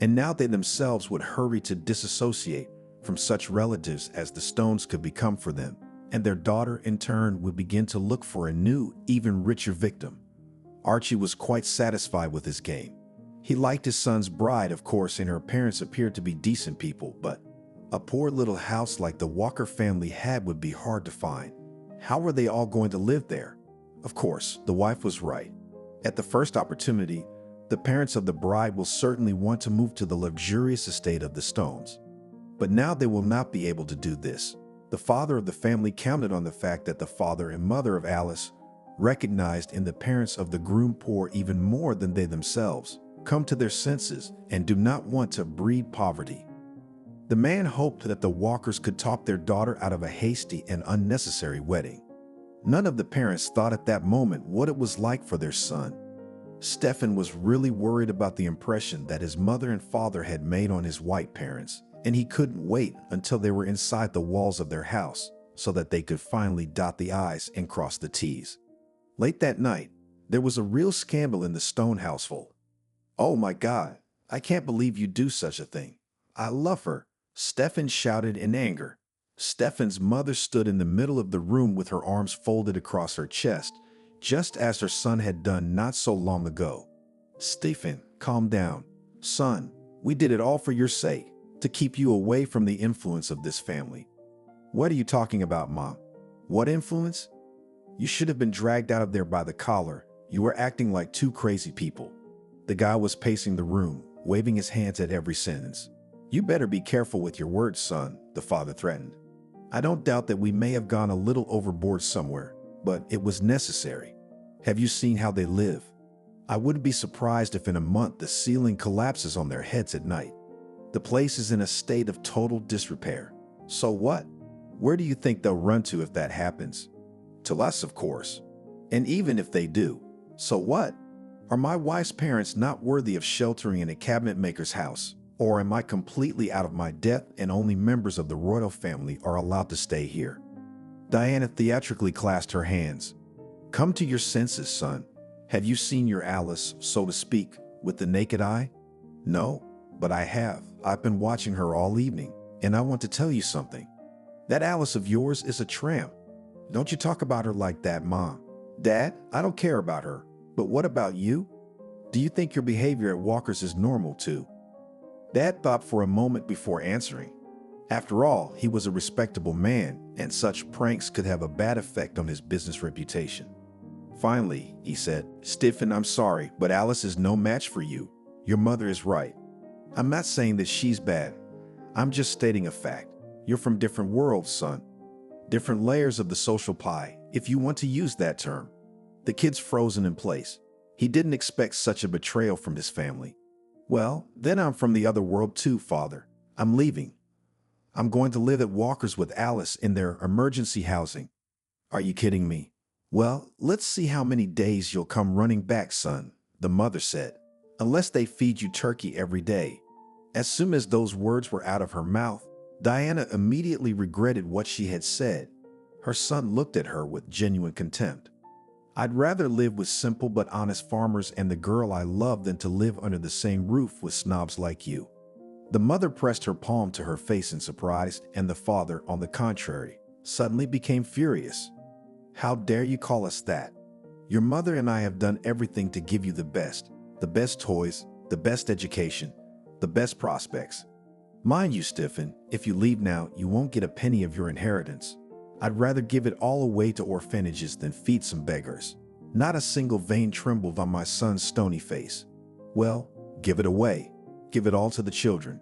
and now they themselves would hurry to disassociate from such relatives as the Stones could become for them, and their daughter in turn would begin to look for a new, even richer victim. Archie was quite satisfied with his game. He liked his son's bride, of course, and her parents appeared to be decent people, but a poor little house like the Walker family had would be hard to find. How were they all going to live there? Of course, the wife was right. At the first opportunity, the parents of the bride will certainly want to move to the luxurious estate of the Stones. But now they will not be able to do this. The father of the family counted on the fact that the father and mother of Alice, recognized in the parents of the groom poor even more than they themselves, come to their senses and do not want to breed poverty. The man hoped that the Walkers could talk their daughter out of a hasty and unnecessary wedding. None of the parents thought at that moment what it was like for their son. Stefan was really worried about the impression that his mother and father had made on his white parents, and he couldn't wait until they were inside the walls of their house so that they could finally dot the I's and cross the T's. Late that night, there was a real scandal in the Stone household. "Oh my God, I can't believe you do such a thing. I love her," Stefan shouted in anger. Stefan's mother stood in the middle of the room with her arms folded across her chest, just as her son had done not so long ago. "Stefan, calm down. Son, we did it all for your sake, to keep you away from the influence of this family." "What are you talking about, Mom? What influence? You should have been dragged out of there by the collar. You were acting like two crazy people. The guy was pacing the room, waving his hands at every sentence. You better be careful with your words, son, the father threatened. I don't doubt that we may have gone a little overboard somewhere, but it was necessary. Have you seen how they live? I wouldn't be surprised if in a month the ceiling collapses on their heads at night. The place is in a state of total disrepair. So what? Where do you think they'll run to if that happens? To us, of course. And even if they do, so what? Are my wife's parents not worthy of sheltering in a cabinet maker's house? Or am I completely out of my depth and only members of the royal family are allowed to stay here? Diana theatrically clasped her hands. Come to your senses, son. Have you seen your Alice, so to speak, with the naked eye? No, but I have. I've been watching her all evening, and I want to tell you something. That Alice of yours is a tramp. Don't you talk about her like that, Mom. Dad, I don't care about her, but what about you? Do you think your behavior at Walker's is normal too? Dad thought for a moment before answering. After all, he was a respectable man, and such pranks could have a bad effect on his business reputation. Finally, he said, Stephen, I'm sorry, but Alice is no match for you. Your mother is right. I'm not saying that she's bad. I'm just stating a fact. You're from different worlds, son. Different layers of the social pie, if you want to use that term. The kid's frozen in place. He didn't expect such a betrayal from his family. Well, then I'm from the other world too, Father. I'm leaving. I'm going to live at Walker's with Alice in their emergency housing. Are you kidding me? Well, let's see how many days you'll come running back, son, the mother said, unless they feed you turkey every day. As soon as those words were out of her mouth, Diana immediately regretted what she had said. Her son looked at her with genuine contempt. I'd rather live with simple but honest farmers and the girl I love than to live under the same roof with snobs like you. The mother pressed her palm to her face in surprise, and the father, on the contrary, suddenly became furious. How dare you call us that? Your mother and I have done everything to give you the best toys, the best education, the best prospects. Mind you, Stephen, if you leave now, you won't get a penny of your inheritance. I'd rather give it all away to orphanages than feed some beggars. Not a single vein trembled on my son's stony face. Well, give it away. Give it all to the children.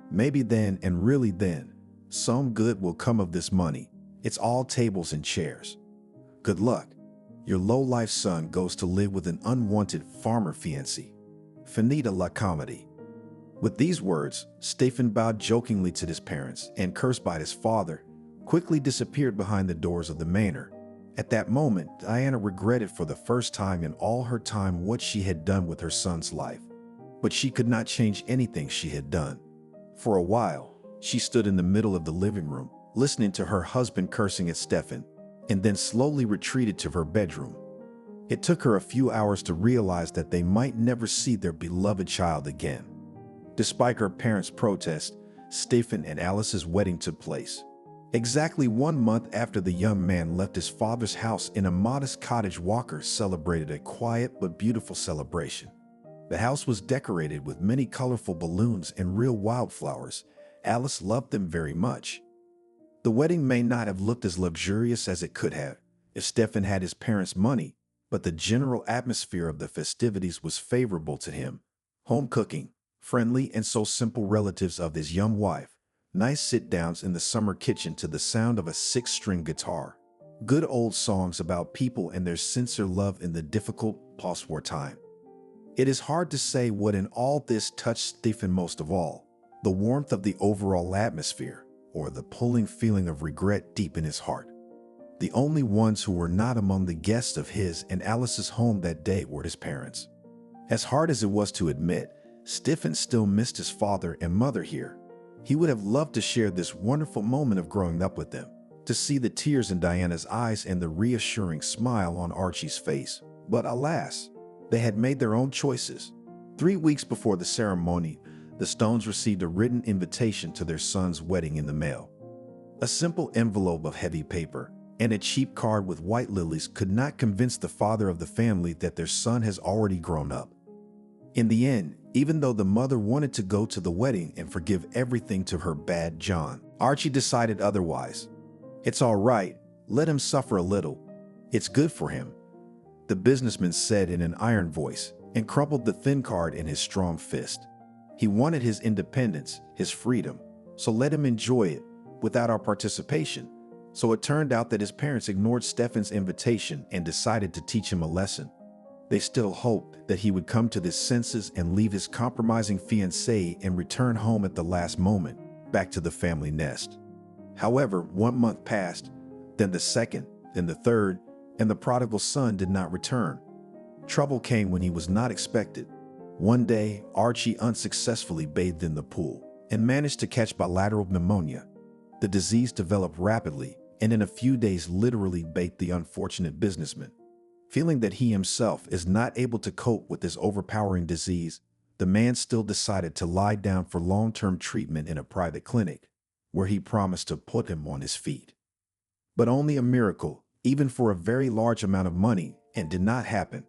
Maybe then, and really then, some good will come of this money. It's all tables and chairs. Good luck. Your low-life son goes to live with an unwanted farmer fiancé. Finita la comedy. With these words, Stephen bowed jokingly to his parents and, cursed by his father, quickly disappeared behind the doors of the manor. At that moment, Diana regretted for the first time in all her time what she had done with her son's life. But she could not change anything she had done. For a while, she stood in the middle of the living room, listening to her husband cursing at Stephen, and then slowly retreated to her bedroom. It took her a few hours to realize that they might never see their beloved child again. Despite her parents' protest, Stephen and Alice's wedding took place. Exactly 1 month after the young man left his father's house in a modest cottage, Walker celebrated a quiet but beautiful celebration. The house was decorated with many colorful balloons and real wildflowers. Alice loved them very much. The wedding may not have looked as luxurious as it could have if Stephen had his parents' money, but the general atmosphere of the festivities was favorable to him. Home cooking, friendly and so simple relatives of his young wife, nice sit-downs in the summer kitchen to the sound of a 6-string guitar, good old songs about people and their sincere love in the difficult post-war time. It is hard to say what in all this touched Stephen most of all, the warmth of the overall atmosphere, or the pulling feeling of regret deep in his heart. The only ones who were not among the guests of his and Alice's home that day were his parents. As hard as it was to admit, Stephen still missed his father and mother here. He would have loved to share this wonderful moment of growing up with them, to see the tears in Diana's eyes and the reassuring smile on Archie's face. But alas, they had made their own choices. 3 weeks before the ceremony, the Stones received a written invitation to their son's wedding in the mail. A simple envelope of heavy paper and a cheap card with white lilies could not convince the father of the family that their son has already grown up. In the end, even though the mother wanted to go to the wedding and forgive everything to her bad John, Archie decided otherwise. It's all right, Let him suffer a little. It's good for him," the businessman said in an iron voice and crumpled the thin card in his strong fist. He wanted his independence, his freedom, so let him enjoy it without our participation. So it turned out that his parents ignored Stefan's invitation and decided to teach him a lesson. They still hoped that he would come to his senses and leave his compromising fiancée and return home at the last moment, back to the family nest. However, 1 month passed, then the second, then the third, and the prodigal son did not return. Trouble came when he was not expected. One day, Archie unsuccessfully bathed in the pool and managed to catch bilateral pneumonia. The disease developed rapidly and in a few days literally baked the unfortunate businessman. Feeling that he himself is not able to cope with this overpowering disease, the man still decided to lie down for long-term treatment in a private clinic, where he promised to put him on his feet. But only a miracle, even for a very large amount of money, and did not happen.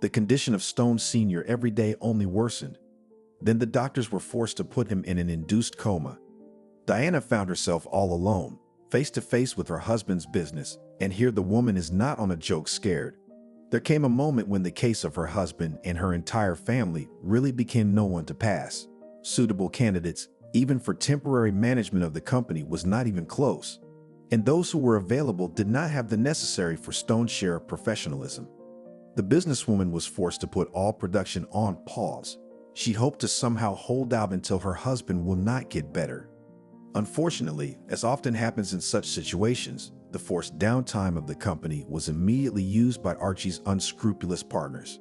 The condition of Stone Sr. every day only worsened. Then the doctors were forced to put him in an induced coma. Diana found herself all alone, face to face with her husband's business, and here the woman is not on a joke scared. There came a moment when the case of her husband and her entire family really became no one to pass. Suitable candidates, even for temporary management of the company, was not even close. And those who were available did not have the necessary for Stone's share of professionalism. The businesswoman was forced to put all production on pause. She hoped to somehow hold out until her husband will not get better. Unfortunately, as often happens in such situations, the forced downtime of the company was immediately used by Archie's unscrupulous partners.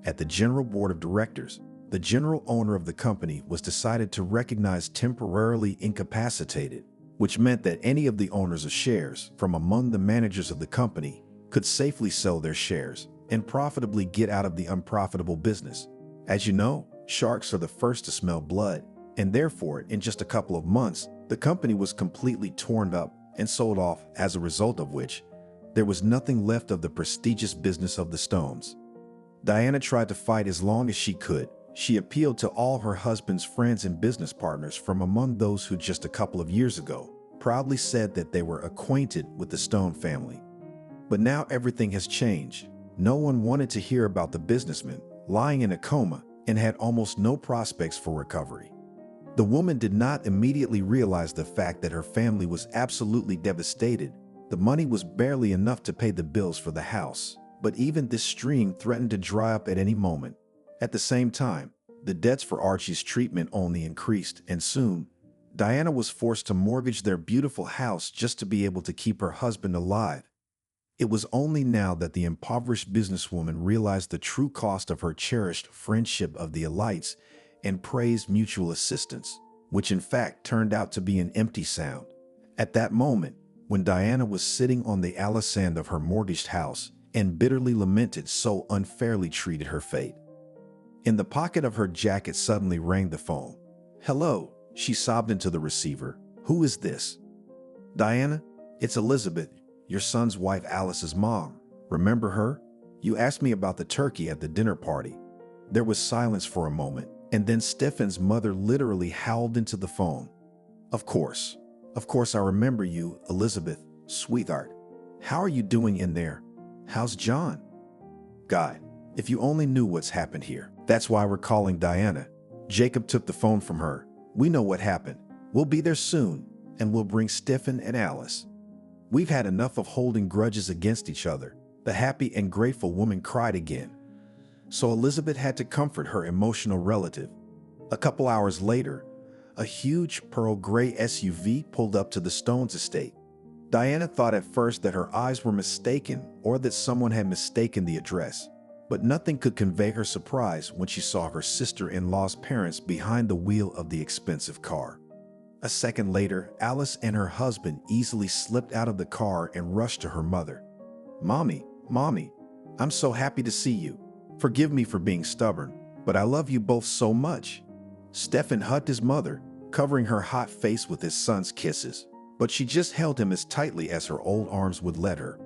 At the general board of directors, the general owner of the company was decided to recognize temporarily incapacitated, which meant that any of the owners of shares from among the managers of the company could safely sell their shares and profitably get out of the unprofitable business. As you know, sharks are the first to smell blood, and therefore, in just a couple of months, the company was completely torn up and sold off, as a result of which, there was nothing left of the prestigious business of the Stones. Diana tried to fight as long as she could. She appealed to all her husband's friends and business partners from among those who just a couple of years ago proudly said that they were acquainted with the Stone family. But now everything has changed. No one wanted to hear about the businessman lying in a coma and had almost no prospects for recovery. The woman did not immediately realize the fact that her family was absolutely devastated. The money was barely enough to pay the bills for the house, but even this stream threatened to dry up at any moment. At the same time, the debts for Archie's treatment only increased, and soon, Diana was forced to mortgage their beautiful house just to be able to keep her husband alive. It was only now that the impoverished businesswoman realized the true cost of her cherished friendship of the elites and praised mutual assistance, which in fact turned out to be an empty sound. At that moment, when Diana was sitting on the alisand of her mortgaged house and bitterly lamented so unfairly treated her fate, in the pocket of her jacket suddenly rang the phone. "Hello," she sobbed into the receiver. "Who is this?" "Diana, it's Elizabeth, your son's wife Alice's mom. Remember her? You asked me about the turkey at the dinner party." There was silence for a moment, and then Stefan's mother literally howled into the phone. Of course I remember you, Elizabeth, sweetheart. How are you doing in there? How's John?" "God, if you only knew what's happened here. That's why we're calling Diana." Jacob took the phone from her. "We know what happened. We'll be there soon, and we'll bring Stefan and Alice. We've had enough of holding grudges against each other." The happy and grateful woman cried again. So Elizabeth had to comfort her emotional relative. A couple hours later, a huge pearl gray SUV pulled up to the Stones estate. Diana thought at first that her eyes were mistaken or that someone had mistaken the address, but nothing could convey her surprise when she saw her sister-in-law's parents behind the wheel of the expensive car. A second later, Alice and her husband easily slipped out of the car and rushed to her mother. Mommy, I'm so happy to see you. Forgive me for being stubborn, but I love you both so much." Stefan hugged his mother, covering her hot face with his son's kisses, but she just held him as tightly as her old arms would let her.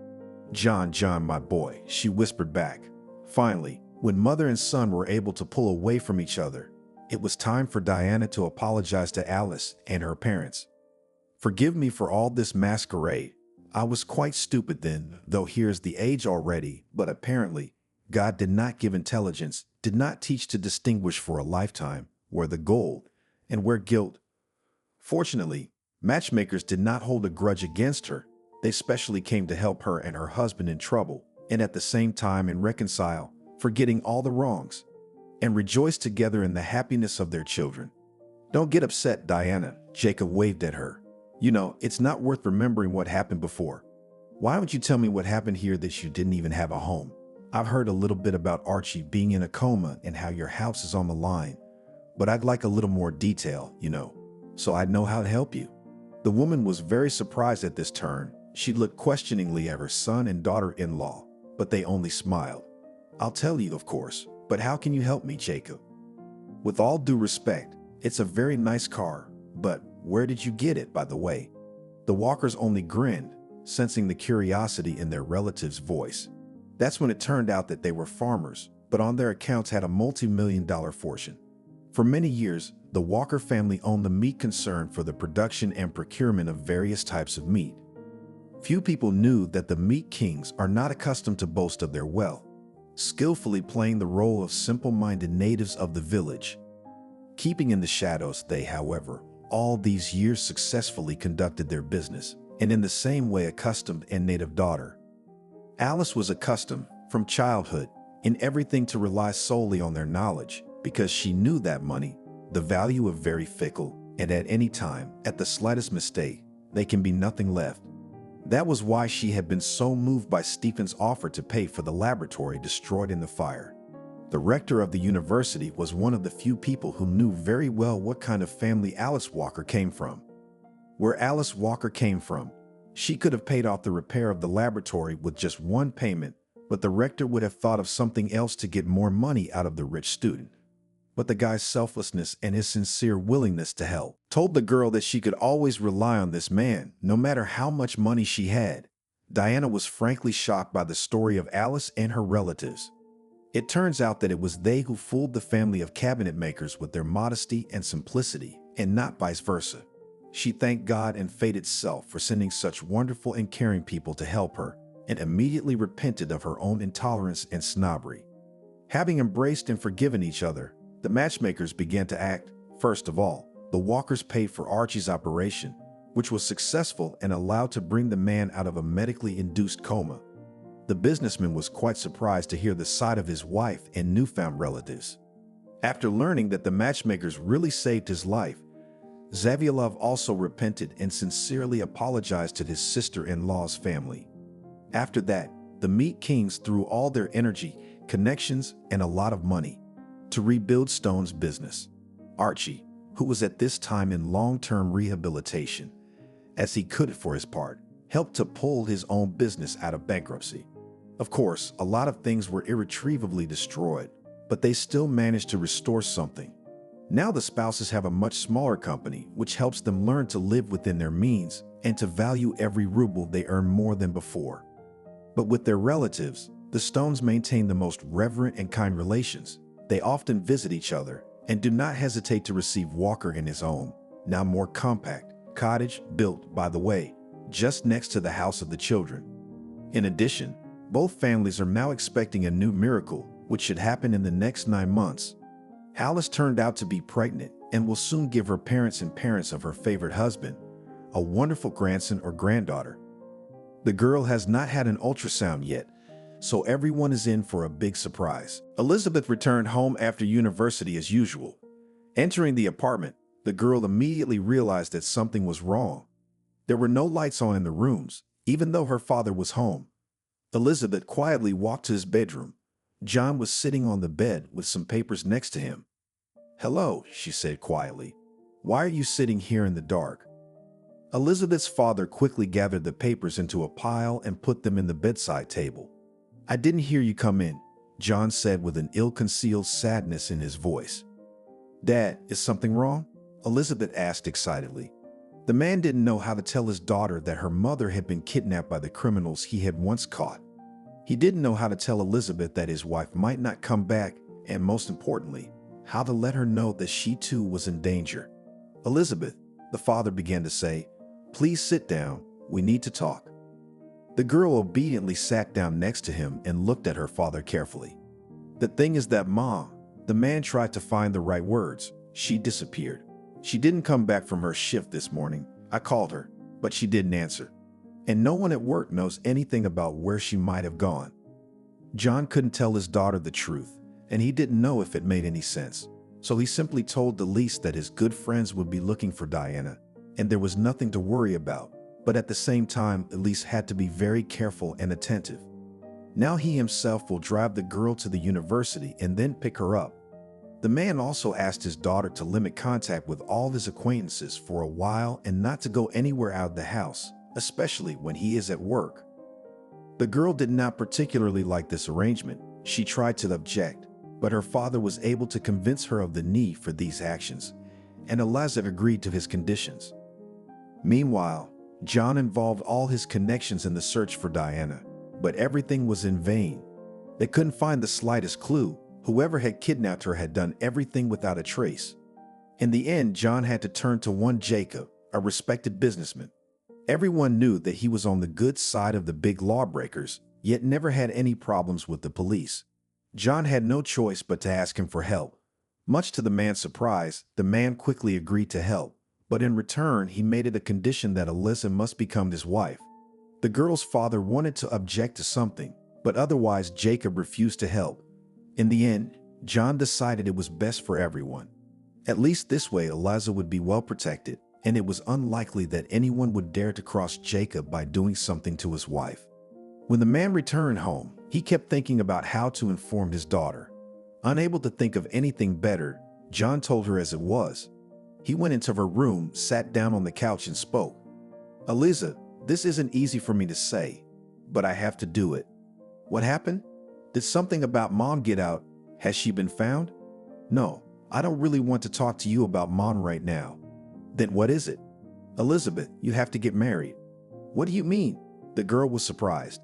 John, my boy," she whispered back. Finally, when mother and son were able to pull away from each other, it was time for Diana to apologize to Alice and her parents. "Forgive me for all this masquerade. I was quite stupid then, though here's the age already, but apparently, God did not give intelligence, did not teach to distinguish for a lifetime where the gold and where guilt. Fortunately, matchmakers did not hold a grudge against her. They specially came to help her and her husband in trouble, and at the same time and reconcile, forgetting all the wrongs, and rejoice together in the happiness of their children. Don't get upset, Diana, Jacob waved at her. You know, it's not worth remembering what happened before. Why don't you tell me what happened here that you didn't even have a home? I've heard a little bit about Archie being in a coma and how your house is on the line, but I'd like a little more detail, so I'd know how to help you. The woman was very surprised at this turn. She looked questioningly at her son and daughter-in-law, but they only smiled. I'll tell you, of course, but how can you help me, Jacob? With all due respect, it's a very nice car, but where did you get it, by the way? The Walkers only grinned, sensing the curiosity in their relative's voice. That's when it turned out that they were farmers, but on their accounts had a multi-million-dollar fortune. For many years, the Walker family owned the meat concern for the production and procurement of various types of meat. Few people knew that the meat kings are not accustomed to boast of their wealth, skillfully playing the role of simple-minded natives of the village. Keeping in the shadows, they, however, all these years successfully conducted their business, and in the same way accustomed and native daughter. Alice was accustomed, from childhood, in everything to rely solely on their knowledge, because she knew that money, the value of very fickle, and at any time, at the slightest mistake, they can be nothing left. That was why she had been so moved by Stephen's offer to pay for the laboratory destroyed in the fire. The rector of the university was one of the few people who knew very well what kind of family Alice Walker came from. Where Alice Walker came from, she could have paid off the repair of the laboratory with just one payment, but the rector would have thought of something else to get more money out of the rich student. But the guy's selflessness and his sincere willingness to help told the girl that she could always rely on this man, no matter how much money she had. Diana was frankly shocked by the story of Alice and her relatives. It turns out that it was they who fooled the family of cabinet makers with their modesty and simplicity, and not vice versa. She thanked God and fate itself for sending such wonderful and caring people to help her, and immediately repented of her own intolerance and snobbery. Having embraced and forgiven each other, the matchmakers began to act. First of all, the Walkers paid for Archie's operation, which was successful and allowed to bring the man out of a medically induced coma. The businessman was quite surprised to hear the side of his wife and newfound relatives. After learning that the matchmakers really saved his life, Zavialov also repented and sincerely apologized to his sister-in-law's family. After that, the meat kings threw all their energy, connections, and a lot of money to rebuild Stone's business. Archie, who was at this time in long-term rehabilitation, as he could for his part, helped to pull his own business out of bankruptcy. Of course, a lot of things were irretrievably destroyed, but they still managed to restore something. Now the spouses have a much smaller company, which helps them learn to live within their means and to value every ruble they earn more than before. But with their relatives, the Stones maintain the most reverent and kind relations. They often visit each other and do not hesitate to receive Walker in his own, now more compact, cottage built, by the way, just next to the house of the children. In addition, both families are now expecting a new miracle, which should happen in the next 9 months. Alice turned out to be pregnant and will soon give her parents and parents of her favorite husband a wonderful grandson or granddaughter. The girl has not had an ultrasound yet, so everyone is in for a big surprise. Elizabeth returned home after university as usual. Entering the apartment, the girl immediately realized that something was wrong. There were no lights on in the rooms, even though her father was home. Elizabeth quietly walked to his bedroom. John was sitting on the bed with some papers next to him. "Hello," she said quietly. "Why are you sitting here in the dark?" Elizabeth's father quickly gathered the papers into a pile and put them in the bedside table. "I didn't hear you come in," John said with an ill-concealed sadness in his voice. "Dad, is something wrong?" Elizabeth asked excitedly. The man didn't know how to tell his daughter that her mother had been kidnapped by the criminals he had once caught. He didn't know how to tell Elizabeth that his wife might not come back, and most importantly, how to let her know that she too was in danger. "Elizabeth," the father began to say, "please sit down. We need to talk." The girl obediently sat down next to him and looked at her father carefully. "The thing is that, Ma," the man tried to find the right words. "She disappeared. She didn't come back from her shift this morning. I called her, but she didn't answer. And no one at work knows anything about where she might have gone." John couldn't tell his daughter the truth, and he didn't know if it made any sense. So he simply told Elise that his good friends would be looking for Diana, and there was nothing to worry about. But at the same time, Elise had to be very careful and attentive. Now he himself will drive the girl to the university and then pick her up. The man also asked his daughter to limit contact with all his acquaintances for a while and not to go anywhere out of the house, especially when he is at work. The girl did not particularly like this arrangement. She tried to object, but her father was able to convince her of the need for these actions, and Eliza agreed to his conditions. Meanwhile, John involved all his connections in the search for Diana, but everything was in vain. They couldn't find the slightest clue. Whoever had kidnapped her had done everything without a trace. In the end, John had to turn to one Jacob, a respected businessman. Everyone knew that he was on the good side of the big lawbreakers, yet never had any problems with the police. John had no choice but to ask him for help. Much to the man's surprise, the man quickly agreed to help, but in return, he made it a condition that Alyssa must become his wife. The girl's father wanted to object to something, but otherwise Jacob refused to help. In the end, John decided it was best for everyone. At least this way, Eliza would be well protected, and it was unlikely that anyone would dare to cross Jacob by doing something to his wife. When the man returned home, he kept thinking about how to inform his daughter. Unable to think of anything better, John told her as it was. He went into her room, sat down on the couch, and spoke. "Eliza, this isn't easy for me to say, but I have to do it. What happened? Did something about Mom get out? Has she been found?" "No, I don't really want to talk to you about Mom right now." "Then what is it?" "Elizabeth, you have to get married." "What do you mean?" The girl was surprised.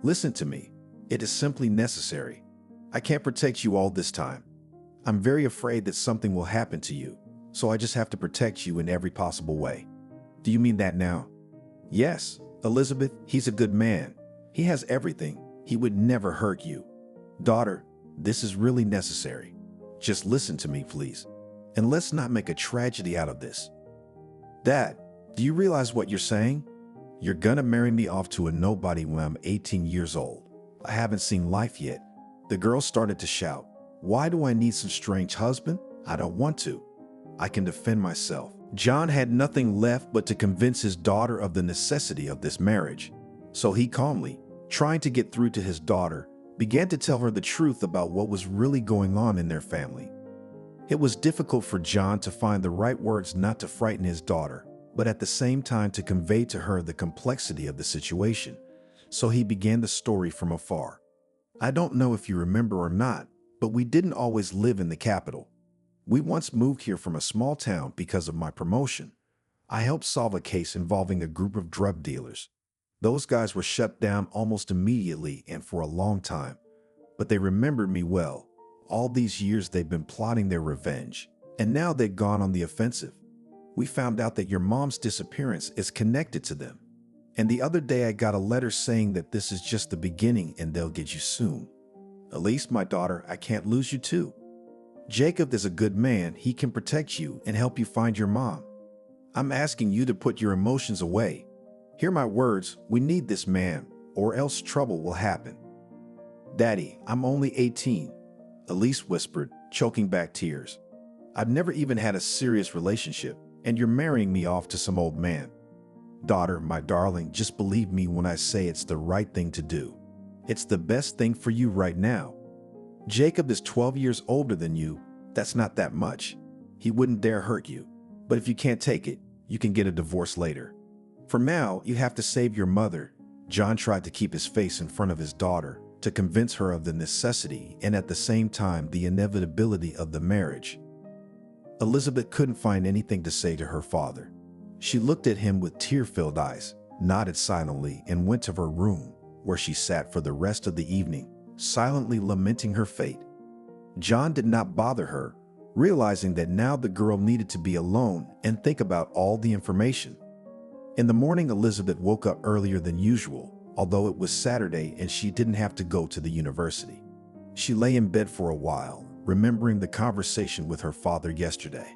"Listen to me. It is simply necessary. I can't protect you all this time. I'm very afraid that something will happen to you, so I just have to protect you in every possible way." "Do you mean that now?" "Yes, Elizabeth, he's a good man. He has everything. He would never hurt you. Daughter, this is really necessary. Just listen to me, please. And let's not make a tragedy out of this." "Dad, do you realize what you're saying? You're gonna marry me off to a nobody when I'm 18 years old. I haven't seen life yet." The girl started to shout. "Why do I need some strange husband? I don't want to. I can defend myself." John had nothing left but to convince his daughter of the necessity of this marriage. So he calmly, trying to get through to his daughter, began to tell her the truth about what was really going on in their family. It was difficult for John to find the right words not to frighten his daughter, but at the same time to convey to her the complexity of the situation. So he began the story from afar. "I don't know if you remember or not, but we didn't always live in the capital. We once moved here from a small town because of my promotion. I helped solve a case involving a group of drug dealers. Those guys were shut down almost immediately and for a long time, but they remembered me well. All these years they've been plotting their revenge, and now they've gone on the offensive. We found out that your mom's disappearance is connected to them. And the other day I got a letter saying that this is just the beginning and they'll get you soon. Elise, my daughter, I can't lose you too. Jacob is a good man. He can protect you and help you find your mom. I'm asking you to put your emotions away. Hear my words, we need this man, or else trouble will happen." "Daddy, I'm only 18, Elise whispered, choking back tears. "I've never even had a serious relationship, and you're marrying me off to some old man." "Daughter, my darling, just believe me when I say it's the right thing to do. It's the best thing for you right now. Jacob is 12 years older than you. That's not that much. He wouldn't dare hurt you. But if you can't take it, you can get a divorce later. For now, you have to save your mother." John tried to keep his face in front of his daughter to convince her of the necessity and at the same time the inevitability of the marriage. Elizabeth couldn't find anything to say to her father. She looked at him with tear-filled eyes, nodded silently, and went to her room, where she sat for the rest of the evening, silently lamenting her fate. John did not bother her, realizing that now the girl needed to be alone and think about all the information. In the morning, Elizabeth woke up earlier than usual, although it was Saturday and she didn't have to go to the university. She lay in bed for a while, remembering the conversation with her father yesterday.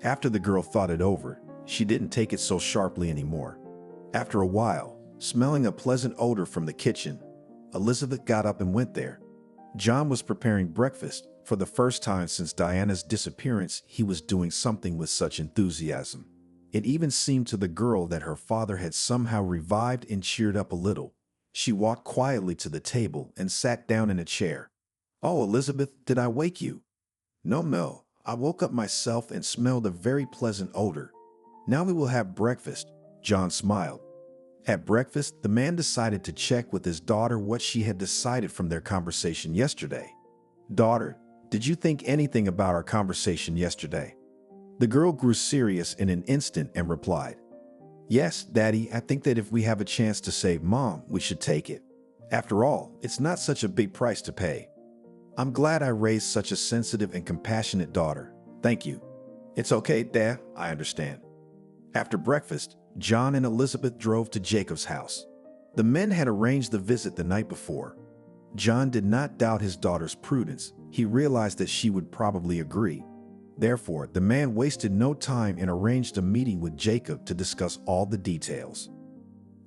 After the girl thought it over, she didn't take it so sharply anymore. After a while, smelling a pleasant odor from the kitchen, Elizabeth got up and went there. John was preparing breakfast. For the first time since Diana's disappearance, he was doing something with such enthusiasm. It even seemed to the girl that her father had somehow revived and cheered up a little. She walked quietly to the table and sat down in a chair. "Oh, Elizabeth, did I wake you?" No. I woke up myself and smelled a very pleasant odor. Now we will have breakfast." John smiled. At breakfast, the man decided to check with his daughter what she had decided from their conversation yesterday. "Daughter, did you think anything about our conversation yesterday?" The girl grew serious in an instant and replied, "Yes, Daddy, I think that if we have a chance to save Mom, we should take it. After all, it's not such a big price to pay." "I'm glad I raised such a sensitive and compassionate daughter. Thank you." "It's okay, Dad, I understand." After breakfast, John and Elizabeth drove to Jacob's house. The men had arranged the visit the night before. John did not doubt his daughter's prudence. He realized that she would probably agree. Therefore, the man wasted no time and arranged a meeting with Jacob to discuss all the details.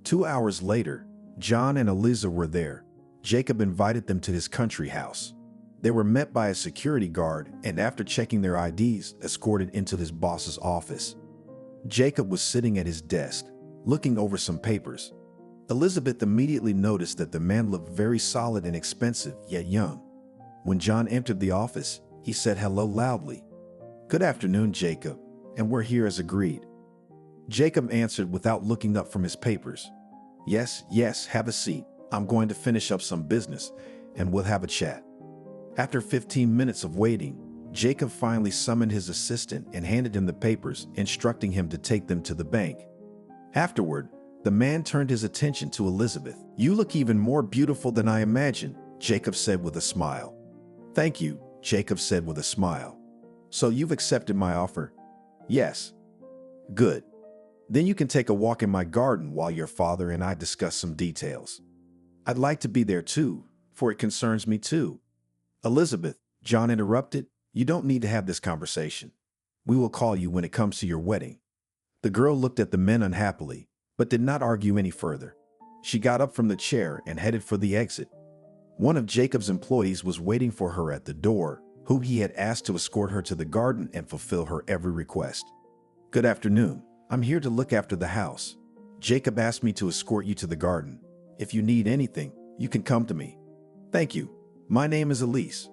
2 hours later, John and Eliza were there. Jacob invited them to his country house. They were met by a security guard and, after checking their IDs, escorted into his boss's office. Jacob was sitting at his desk, looking over some papers. Elizabeth immediately noticed that the man looked very solid and expensive, yet young. When John entered the office, he said hello loudly. "Good afternoon, Jacob, and we're here as agreed." Jacob answered without looking up from his papers. Yes, have a seat. I'm going to finish up some business, and we'll have a chat." After 15 minutes of waiting, Jacob finally summoned his assistant and handed him the papers, instructing him to take them to the bank. Afterward, the man turned his attention to Elizabeth. "You look even more beautiful than I imagined," Jacob said with a smile. "Thank you," Jacob said with a smile. "So you've accepted my offer?" "Yes." "Good. Then you can take a walk in my garden while your father and I discuss some details." "I'd like to be there too, for it concerns me too." "Elizabeth," John interrupted, "you don't need to have this conversation. We will call you when it comes to your wedding." The girl looked at the men unhappily, but did not argue any further. She got up from the chair and headed for the exit. One of Jacob's employees was waiting for her at the door, whom he had asked to escort her to the garden and fulfill her every request. "Good afternoon. I'm here to look after the house. Jacob asked me to escort you to the garden. If you need anything, you can come to me." "Thank you. My name is Elise."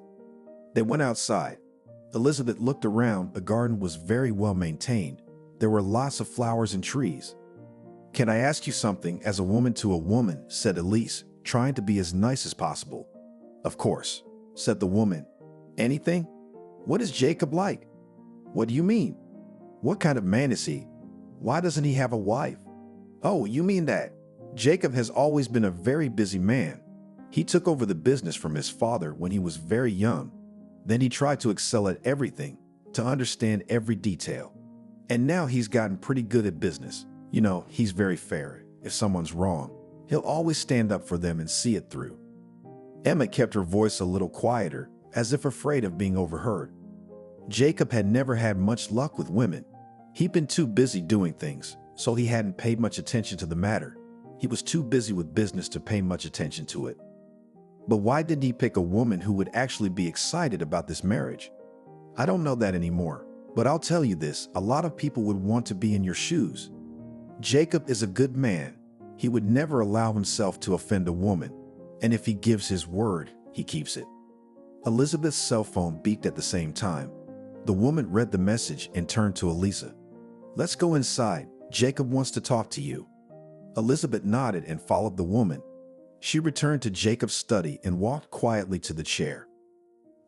They went outside. Elizabeth looked around. The garden was very well maintained. There were lots of flowers and trees. "Can I ask you something as a woman to a woman?" said Elise, trying to be as nice as possible. "Of course," said the woman. "Anything? What is Jacob like?" "What do you mean? What kind of man is he? Why doesn't he have a wife?" "Oh, you mean that? Jacob has always been a very busy man. He took over the business from his father when he was very young. Then he tried to excel at everything, to understand every detail. And now he's gotten pretty good at business. You know, he's very fair. If someone's wrong, he'll always stand up for them and see it through." Emma kept her voice a little quieter, as if afraid of being overheard. Jacob had never had much luck with women. He'd been too busy doing things, so he hadn't paid much attention to the matter. He was too busy with business to pay much attention to it. But why didn't he pick a woman who would actually be excited about this marriage? I don't know that anymore, but I'll tell you this, a lot of people would want to be in your shoes. Jacob is a good man. He would never allow himself to offend a woman, and if he gives his word, he keeps it. Elizabeth's cell phone beeped at the same time. The woman read the message and turned to Eliza. "Let's go inside. Jacob wants to talk to you." Elizabeth nodded and followed the woman. She returned to Jacob's study and walked quietly to the chair.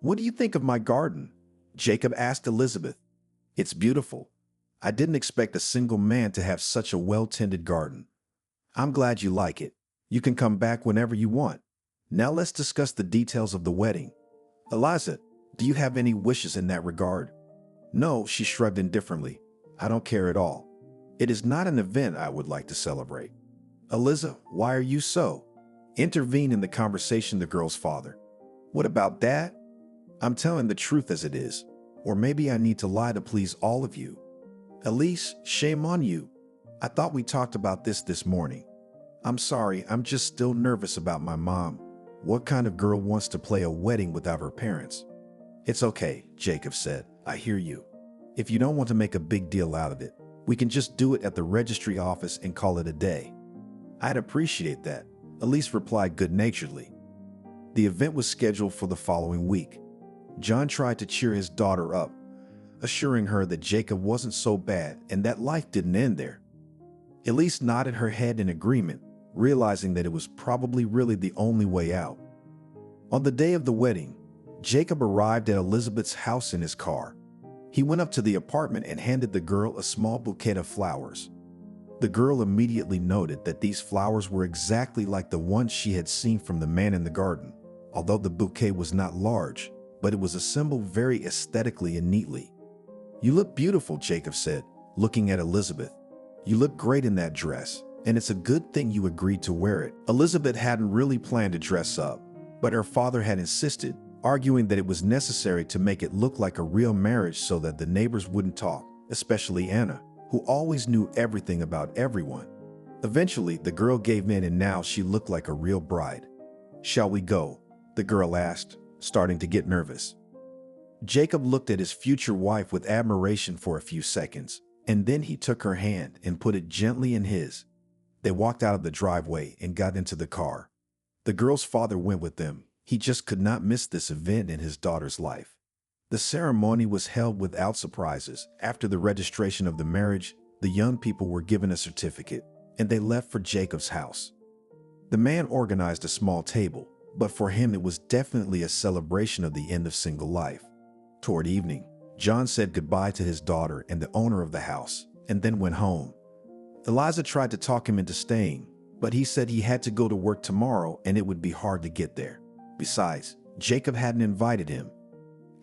"What do you think of my garden?" Jacob asked Elizabeth. "It's beautiful. I didn't expect a single man to have such a well-tended garden. I'm glad you like it. You can come back whenever you want. Now let's discuss the details of the wedding. Eliza, do you have any wishes in that regard?" "No," she shrugged indifferently. "I don't care at all. It is not an event I would like to celebrate." Eliza, why are you so? Intervened in the conversation the girl's father. What about Dad? I'm telling the truth as it is. Or maybe I need to lie to please all of you. Elise, shame on you. I thought we talked about this morning. I'm sorry, I'm just still nervous about my mom. What kind of girl wants to play a wedding without her parents? It's okay, Jacob said. I hear you. If you don't want to make a big deal out of it, we can just do it at the registry office and call it a day. I'd appreciate that, Elise replied good-naturedly. The event was scheduled for the following week. John tried to cheer his daughter up, assuring her that Jacob wasn't so bad and that life didn't end there. Elise nodded her head in agreement, realizing that it was probably really the only way out. On the day of the wedding, Jacob arrived at Elizabeth's house in his car. He went up to the apartment and handed the girl a small bouquet of flowers. The girl immediately noted that these flowers were exactly like the ones she had seen from the man in the garden, although the bouquet was not large, but it was assembled very aesthetically and neatly. You look beautiful, Jacob said, looking at Elizabeth. You look great in that dress, and it's a good thing you agreed to wear it. Elizabeth hadn't really planned to dress up, but her father had insisted, arguing that it was necessary to make it look like a real marriage so that the neighbors wouldn't talk, especially Anna, who always knew everything about everyone. Eventually, the girl gave in and now she looked like a real bride. Shall we go? The girl asked, starting to get nervous. Jacob looked at his future wife with admiration for a few seconds, and then he took her hand and put it gently in his. They walked out of the driveway and got into the car. The girl's father went with them. He just could not miss this event in his daughter's life. The ceremony was held without surprises. After the registration of the marriage, the young people were given a certificate, and they left for Jacob's house. The man organized a small table, but for him it was definitely a celebration of the end of single life. Toward evening, John said goodbye to his daughter and the owner of the house, and then went home. Eliza tried to talk him into staying, but he said he had to go to work tomorrow and it would be hard to get there. Besides, Jacob hadn't invited him.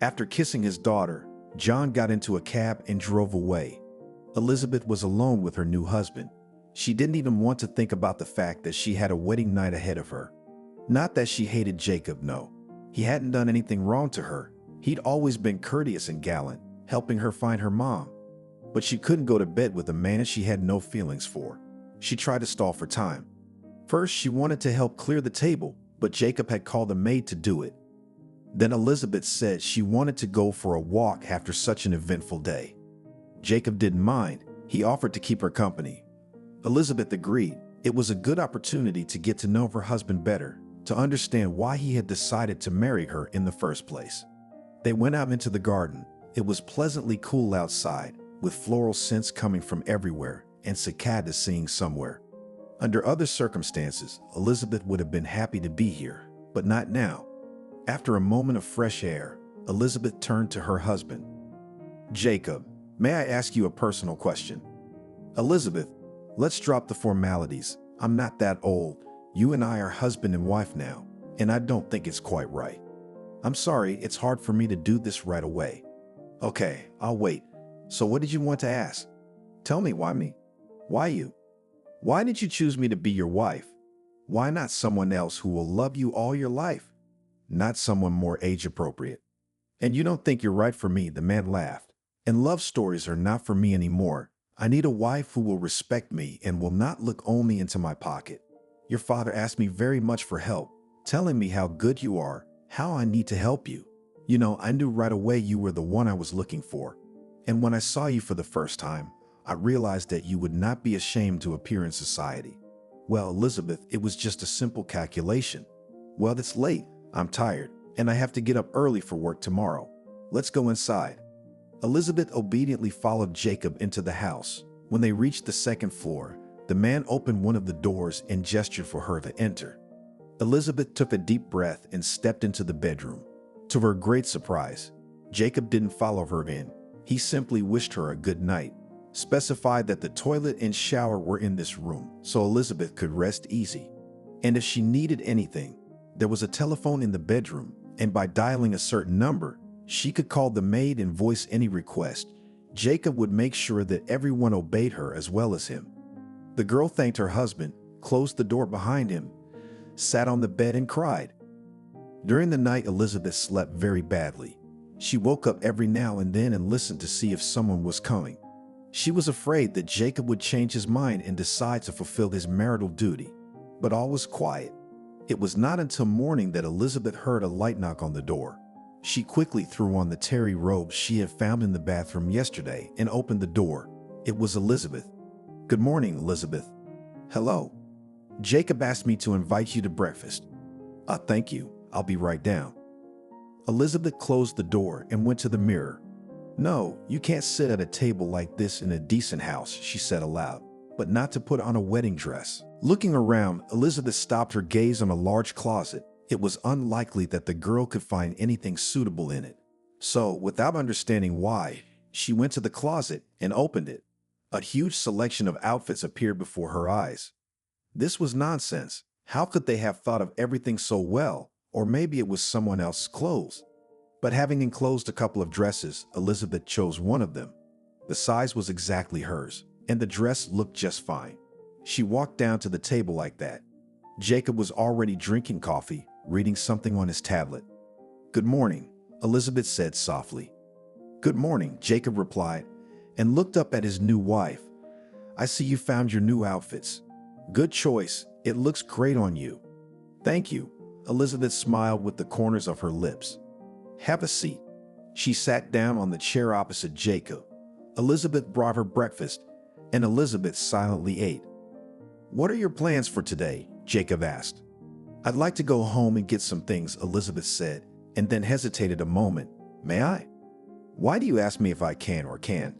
After kissing his daughter, John got into a cab and drove away. Elizabeth was alone with her new husband. She didn't even want to think about the fact that she had a wedding night ahead of her. Not that she hated Jacob, no. He hadn't done anything wrong to her. He'd always been courteous and gallant, helping her find her mom. But she couldn't go to bed with a man she had no feelings for. She tried to stall for time. First, she wanted to help clear the table, but Jacob had called a maid to do it. Then Elizabeth said she wanted to go for a walk after such an eventful day. Jacob didn't mind. He offered to keep her company. Elizabeth agreed. It was a good opportunity to get to know her husband better, to understand why he had decided to marry her in the first place. They went out into the garden. It was pleasantly cool outside, with floral scents coming from everywhere and cicadas singing somewhere. Under other circumstances, Elizabeth would have been happy to be here, but not now. After a moment of fresh air, Elizabeth turned to her husband. Jacob, may I ask you a personal question? Elizabeth, let's drop the formalities. I'm not that old. You and I are husband and wife now, and I don't think it's quite right. I'm sorry, it's hard for me to do this right away. Okay, I'll wait. So what did you want to ask? Tell me, why me? Why you? Why did you choose me to be your wife? Why not someone else who will love you all your life? Not someone more age appropriate. And you don't think you're right for me, the man laughed. And love stories are not for me anymore. I need a wife who will respect me and will not look only into my pocket. Your father asked me very much for help, telling me how good you are, how I need to help you. You know, I knew right away you were the one I was looking for. And when I saw you for the first time, I realized that you would not be ashamed to appear in society. Well, Elizabeth, it was just a simple calculation. Well, it's late. I'm tired, and I have to get up early for work tomorrow. Let's go inside. Elizabeth obediently followed Jacob into the house. When they reached the second floor, the man opened one of the doors and gestured for her to enter. Elizabeth took a deep breath and stepped into the bedroom. To her great surprise, Jacob didn't follow her in. He simply wished her a good night, specified that the toilet and shower were in this room so Elizabeth could rest easy. And if she needed anything, there was a telephone in the bedroom, and by dialing a certain number, she could call the maid and voice any request. Jacob would make sure that everyone obeyed her as well as him. The girl thanked her husband, closed the door behind him, sat on the bed and cried. During the night, Elizabeth slept very badly. She woke up every now and then and listened to see if someone was coming. She was afraid that Jacob would change his mind and decide to fulfill his marital duty, but all was quiet. It was not until morning that Elizabeth heard a light knock on the door. She quickly threw on the terry robe she had found in the bathroom yesterday and opened the door. It was Elizabeth. "Good morning, Elizabeth." "Hello. Jacob asked me to invite you to breakfast." Thank you. I'll be right down." Elizabeth closed the door and went to the mirror. "No, you can't sit at a table like this in a decent house," she said aloud, "but not to put on a wedding dress." Looking around, Elizabeth stopped her gaze on a large closet. It was unlikely that the girl could find anything suitable in it. So, without understanding why, she went to the closet and opened it. A huge selection of outfits appeared before her eyes. This was nonsense. How could they have thought of everything so well? Or maybe it was someone else's clothes. But having enclosed a couple of dresses, Elizabeth chose one of them. The size was exactly hers, and the dress looked just fine. She walked down to the table like that. Jacob was already drinking coffee, reading something on his tablet. "Good morning," Elizabeth said softly. "Good morning," Jacob replied, and looked up at his new wife. "I see you found your new outfits. Good choice. It looks great on you." "Thank you." Elizabeth smiled with the corners of her lips. "Have a seat." She sat down on the chair opposite Jacob. Elizabeth brought her breakfast, and Elizabeth silently ate. "What are your plans for today?" Jacob asked. "I'd like to go home and get some things," Elizabeth said, and then hesitated a moment. "May I?" "Why do you ask me if I can or can't?"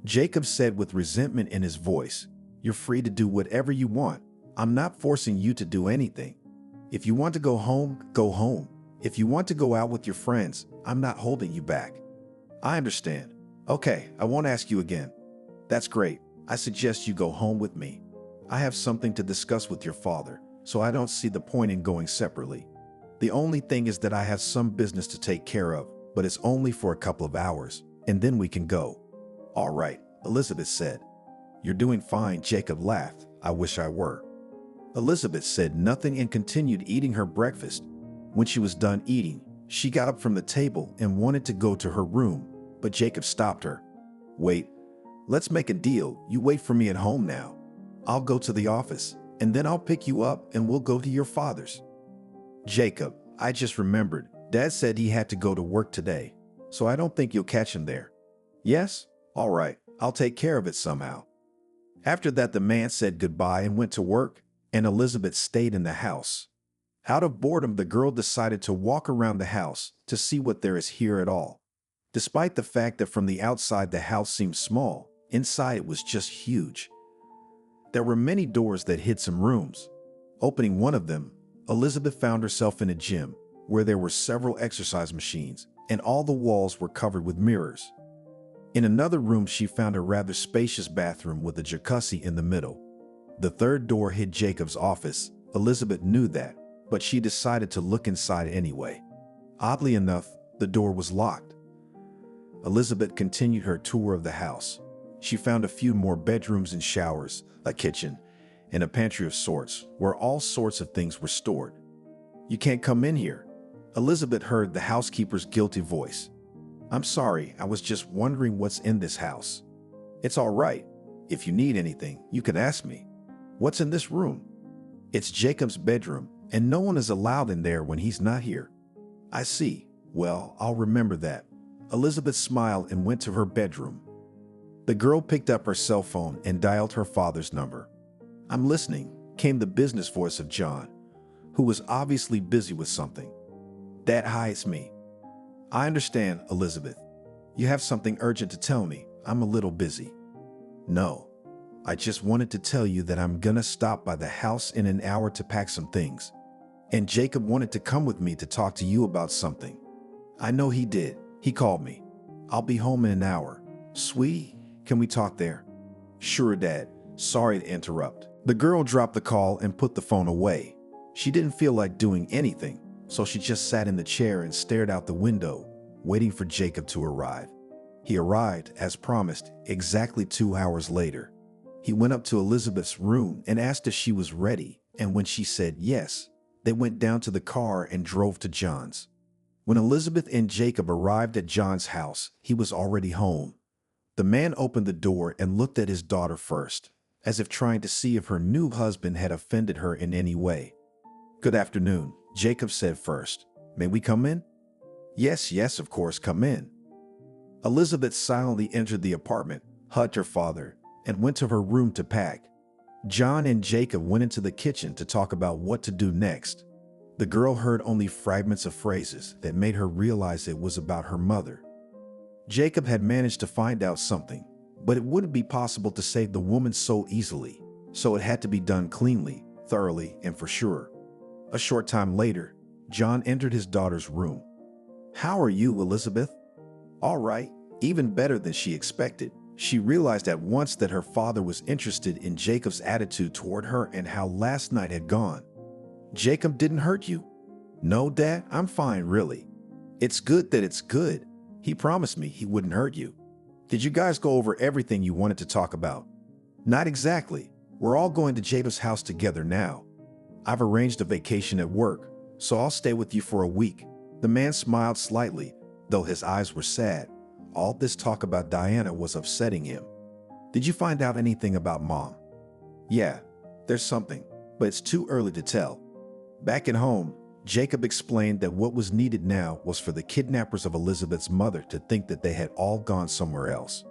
Jacob said with resentment in his voice. "You're free to do whatever you want. I'm not forcing you to do anything. If you want to go home, go home. If you want to go out with your friends, I'm not holding you back." "I understand." "Okay, I won't ask you again." "That's great. I suggest you go home with me. I have something to discuss with your father, so I don't see the point in going separately. The only thing is that I have some business to take care of, but it's only for a couple of hours, and then we can go." "All right," Elizabeth said. "You're doing fine," Jacob laughed. "I wish I were." Elizabeth said nothing and continued eating her breakfast. When she was done eating, she got up from the table and wanted to go to her room, but Jacob stopped her. "Wait, let's make a deal. You wait for me at home now. I'll go to the office, and then I'll pick you up and we'll go to your father's." "Jacob, I just remembered. Dad said he had to go to work today, so I don't think you'll catch him there." "Yes? All right, I'll take care of it somehow." After that, the man said goodbye and went to work, and Elizabeth stayed in the house. Out of boredom, the girl decided to walk around the house to see what there is here at all. Despite the fact that from the outside the house seemed small, inside it was just huge. There were many doors that hid some rooms. Opening one of them, Elizabeth found herself in a gym where there were several exercise machines, and all the walls were covered with mirrors. In another room, she found a rather spacious bathroom with a jacuzzi in the middle. The third door hid Jacob's office. Elizabeth knew that, but she decided to look inside anyway. Oddly enough, the door was locked. Elizabeth continued her tour of the house. She found a few more bedrooms and showers, a kitchen, and a pantry of sorts, where all sorts of things were stored. "You can't come in here." Elizabeth heard the housekeeper's guilty voice. "I'm sorry, I was just wondering what's in this house." "It's all right. If you need anything, you can ask me." "What's in this room?" "It's Jacob's bedroom, and no one is allowed in there when he's not here." "I see. Well, I'll remember that." Elizabeth smiled and went to her bedroom. The girl picked up her cell phone and dialed her father's number. "I'm listening," came the business voice of John, who was obviously busy with something. "Dad, hi, it's me." "I understand, Elizabeth. You have something urgent to tell me. I'm a little busy." "No. I just wanted to tell you that I'm gonna stop by the house in an hour to pack some things. And Jacob wanted to come with me to talk to you about something." "I know he did. He called me. I'll be home in an hour." "Sweet, can we talk there?" "Sure, Dad. Sorry to interrupt." The girl dropped the call and put the phone away. She didn't feel like doing anything, so she just sat in the chair and stared out the window, waiting for Jacob to arrive. He arrived, as promised, exactly 2 hours later. He went up to Elizabeth's room and asked if she was ready, and when she said yes, they went down to the car and drove to John's. When Elizabeth and Jacob arrived at John's house, he was already home. The man opened the door and looked at his daughter first, as if trying to see if her new husband had offended her in any way. "Good afternoon," Jacob said first. "May we come in?" "Yes, yes, of course, come in." Elizabeth silently entered the apartment, hugged her father, and went to her room to pack. John and Jacob went into the kitchen to talk about what to do next. The girl heard only fragments of phrases that made her realize it was about her mother. Jacob had managed to find out something, but it wouldn't be possible to save the woman so easily, so it had to be done cleanly, thoroughly, and for sure. A short time later, John entered his daughter's room. "How are you, Elizabeth?" "All right," even better than she expected. She realized at once that her father was interested in Jacob's attitude toward her and how last night had gone. "Jacob didn't hurt you?" "No, Dad, I'm fine, really." "It's good that it's good. He promised me he wouldn't hurt you." "Did you guys go over everything you wanted to talk about?" "Not exactly. We're all going to Jacob's house together now. I've arranged a vacation at work, so I'll stay with you for a week." The man smiled slightly, though his eyes were sad. All this talk about Diana was upsetting him. "Did you find out anything about Mom?" "Yeah, there's something, but it's too early to tell." Back at home, Jacob explained that what was needed now was for the kidnappers of Elizabeth's mother to think that they had all gone somewhere else.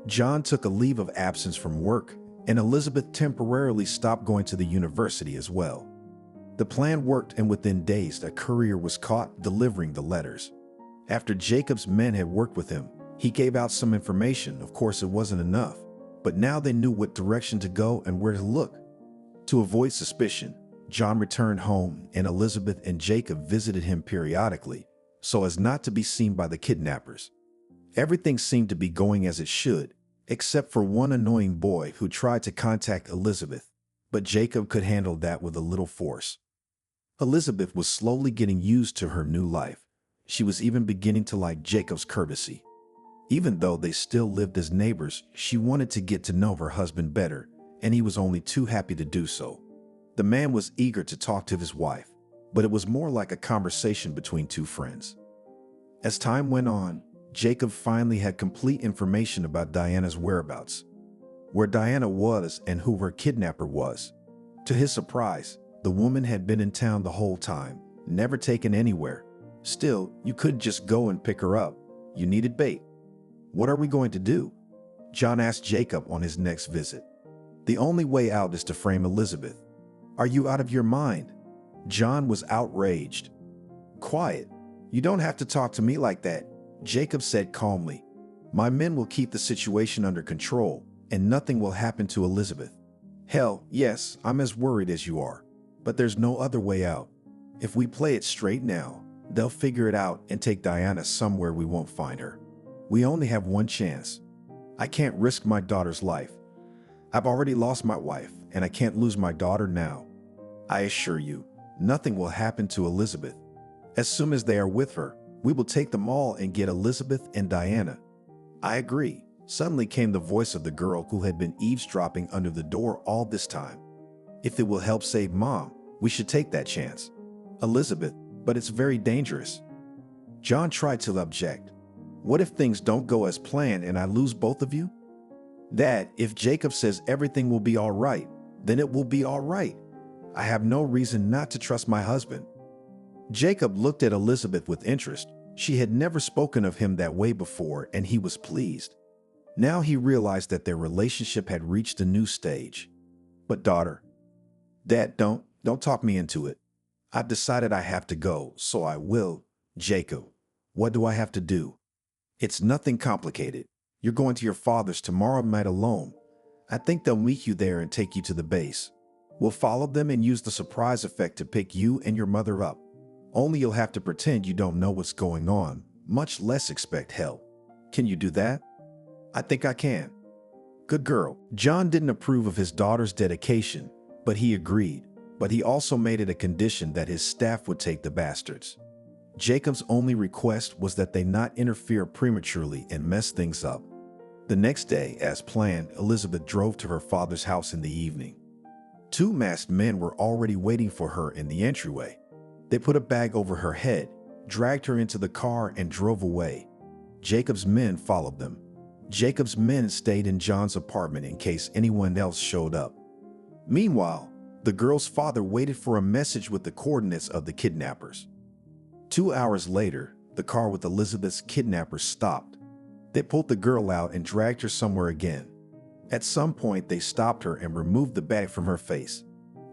John took a leave of absence from work, and Elizabeth temporarily stopped going to the university as well. The plan worked, and within days, a courier was caught delivering the letters. After Jacob's men had worked with him, he gave out some information. Of course, it wasn't enough, but now they knew what direction to go and where to look. To avoid suspicion, John returned home, and Elizabeth and Jacob visited him periodically, so as not to be seen by the kidnappers. Everything seemed to be going as it should, except for one annoying boy who tried to contact Elizabeth, but Jacob could handle that with a little force. Elizabeth was slowly getting used to her new life. She was even beginning to like Jacob's courtesy. Even though they still lived as neighbors, she wanted to get to know her husband better, and he was only too happy to do so. The man was eager to talk to his wife, but it was more like a conversation between two friends. As time went on, Jacob finally had complete information about Diana's whereabouts, where Diana was and who her kidnapper was. To his surprise, the woman had been in town the whole time, never taken anywhere. Still, you couldn't just go and pick her up. You needed bait. "What are we going to do?" John asked Jacob on his next visit. "The only way out is to frame Elizabeth." "Are you out of your mind?" John was outraged. "Quiet. You don't have to talk to me like that," Jacob said calmly. "My men will keep the situation under control, and nothing will happen to Elizabeth." "Hell, yes, I'm as worried as you are. But there's no other way out. If we play it straight now, they'll figure it out and take Diana somewhere we won't find her. We only have one chance. I can't risk my daughter's life. I've already lost my wife, and I can't lose my daughter now. I assure you, nothing will happen to Elizabeth. As soon as they are with her, we will take them all and get Elizabeth and Diana." "I agree," suddenly came the voice of the girl who had been eavesdropping under the door all this time. "If it will help save Mom, we should take that chance." "Elizabeth, but it's very dangerous." John tried to object. "What if things don't go as planned and I lose both of you?" "Dad, if Jacob says everything will be all right, then it will be all right. I have no reason not to trust my husband." Jacob looked at Elizabeth with interest. She had never spoken of him that way before, and he was pleased. Now he realized that their relationship had reached a new stage. "But daughter..." "Dad, don't talk me into it. I've decided I have to go, so I will." "Jacob, what do I have to do?" "It's nothing complicated. You're going to your father's tomorrow night alone. I think they'll meet you there and take you to the base. We'll follow them and use the surprise effect to pick you and your mother up. Only you'll have to pretend you don't know what's going on, much less expect help. Can you do that?" "I think I can." "Good girl." John didn't approve of his daughter's dedication, but he agreed. But he also made it a condition that his staff would take the bastards. Jacob's only request was that they not interfere prematurely and mess things up. The next day, as planned, Elizabeth drove to her father's house in the evening. Two masked men were already waiting for her in the entryway. They put a bag over her head, dragged her into the car, and drove away. Jacob's men followed them. Jacob's men stayed in John's apartment in case anyone else showed up. Meanwhile, the girl's father waited for a message with the coordinates of the kidnappers. 2 hours later, the car with Elizabeth's kidnappers stopped. They pulled the girl out and dragged her somewhere again. At some point, they stopped her and removed the bag from her face.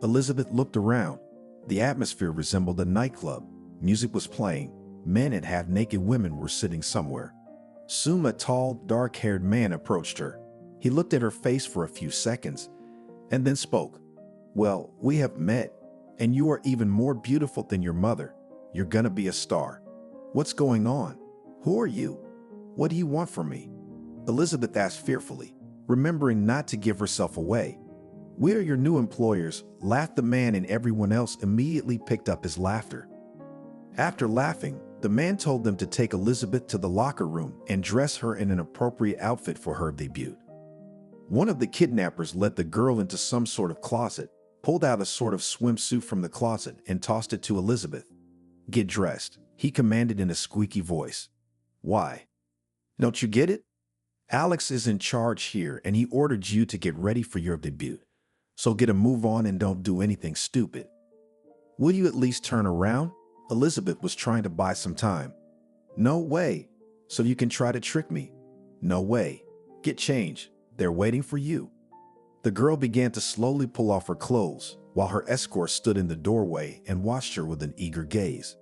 Elizabeth looked around. The atmosphere resembled a nightclub. Music was playing. Men and half-naked women were sitting somewhere. Soon a tall, dark-haired man approached her. He looked at her face for a few seconds and then spoke. "Well, we have met, and you are even more beautiful than your mother. You're gonna be a star. What's going on? Who are you? What do you want from me?" Elizabeth asked fearfully, remembering not to give herself away. "We are your new employers," laughed the man, and everyone else immediately picked up his laughter. After laughing, the man told them to take Elizabeth to the locker room and dress her in an appropriate outfit for her debut. One of the kidnappers led the girl into some sort of closet, pulled out a sort of swimsuit from the closet, and tossed it to Elizabeth. "Get dressed," he commanded in a squeaky voice. "Why? Don't you get it? Alex is in charge here, and he ordered you to get ready for your debut. So get a move on and don't do anything stupid. Will you at least turn around?" Elizabeth was trying to buy some time. "No way. So you can try to trick me?" "No way. Get change. They're waiting for you." The girl began to slowly pull off her clothes, while her escort stood in the doorway and watched her with an eager gaze.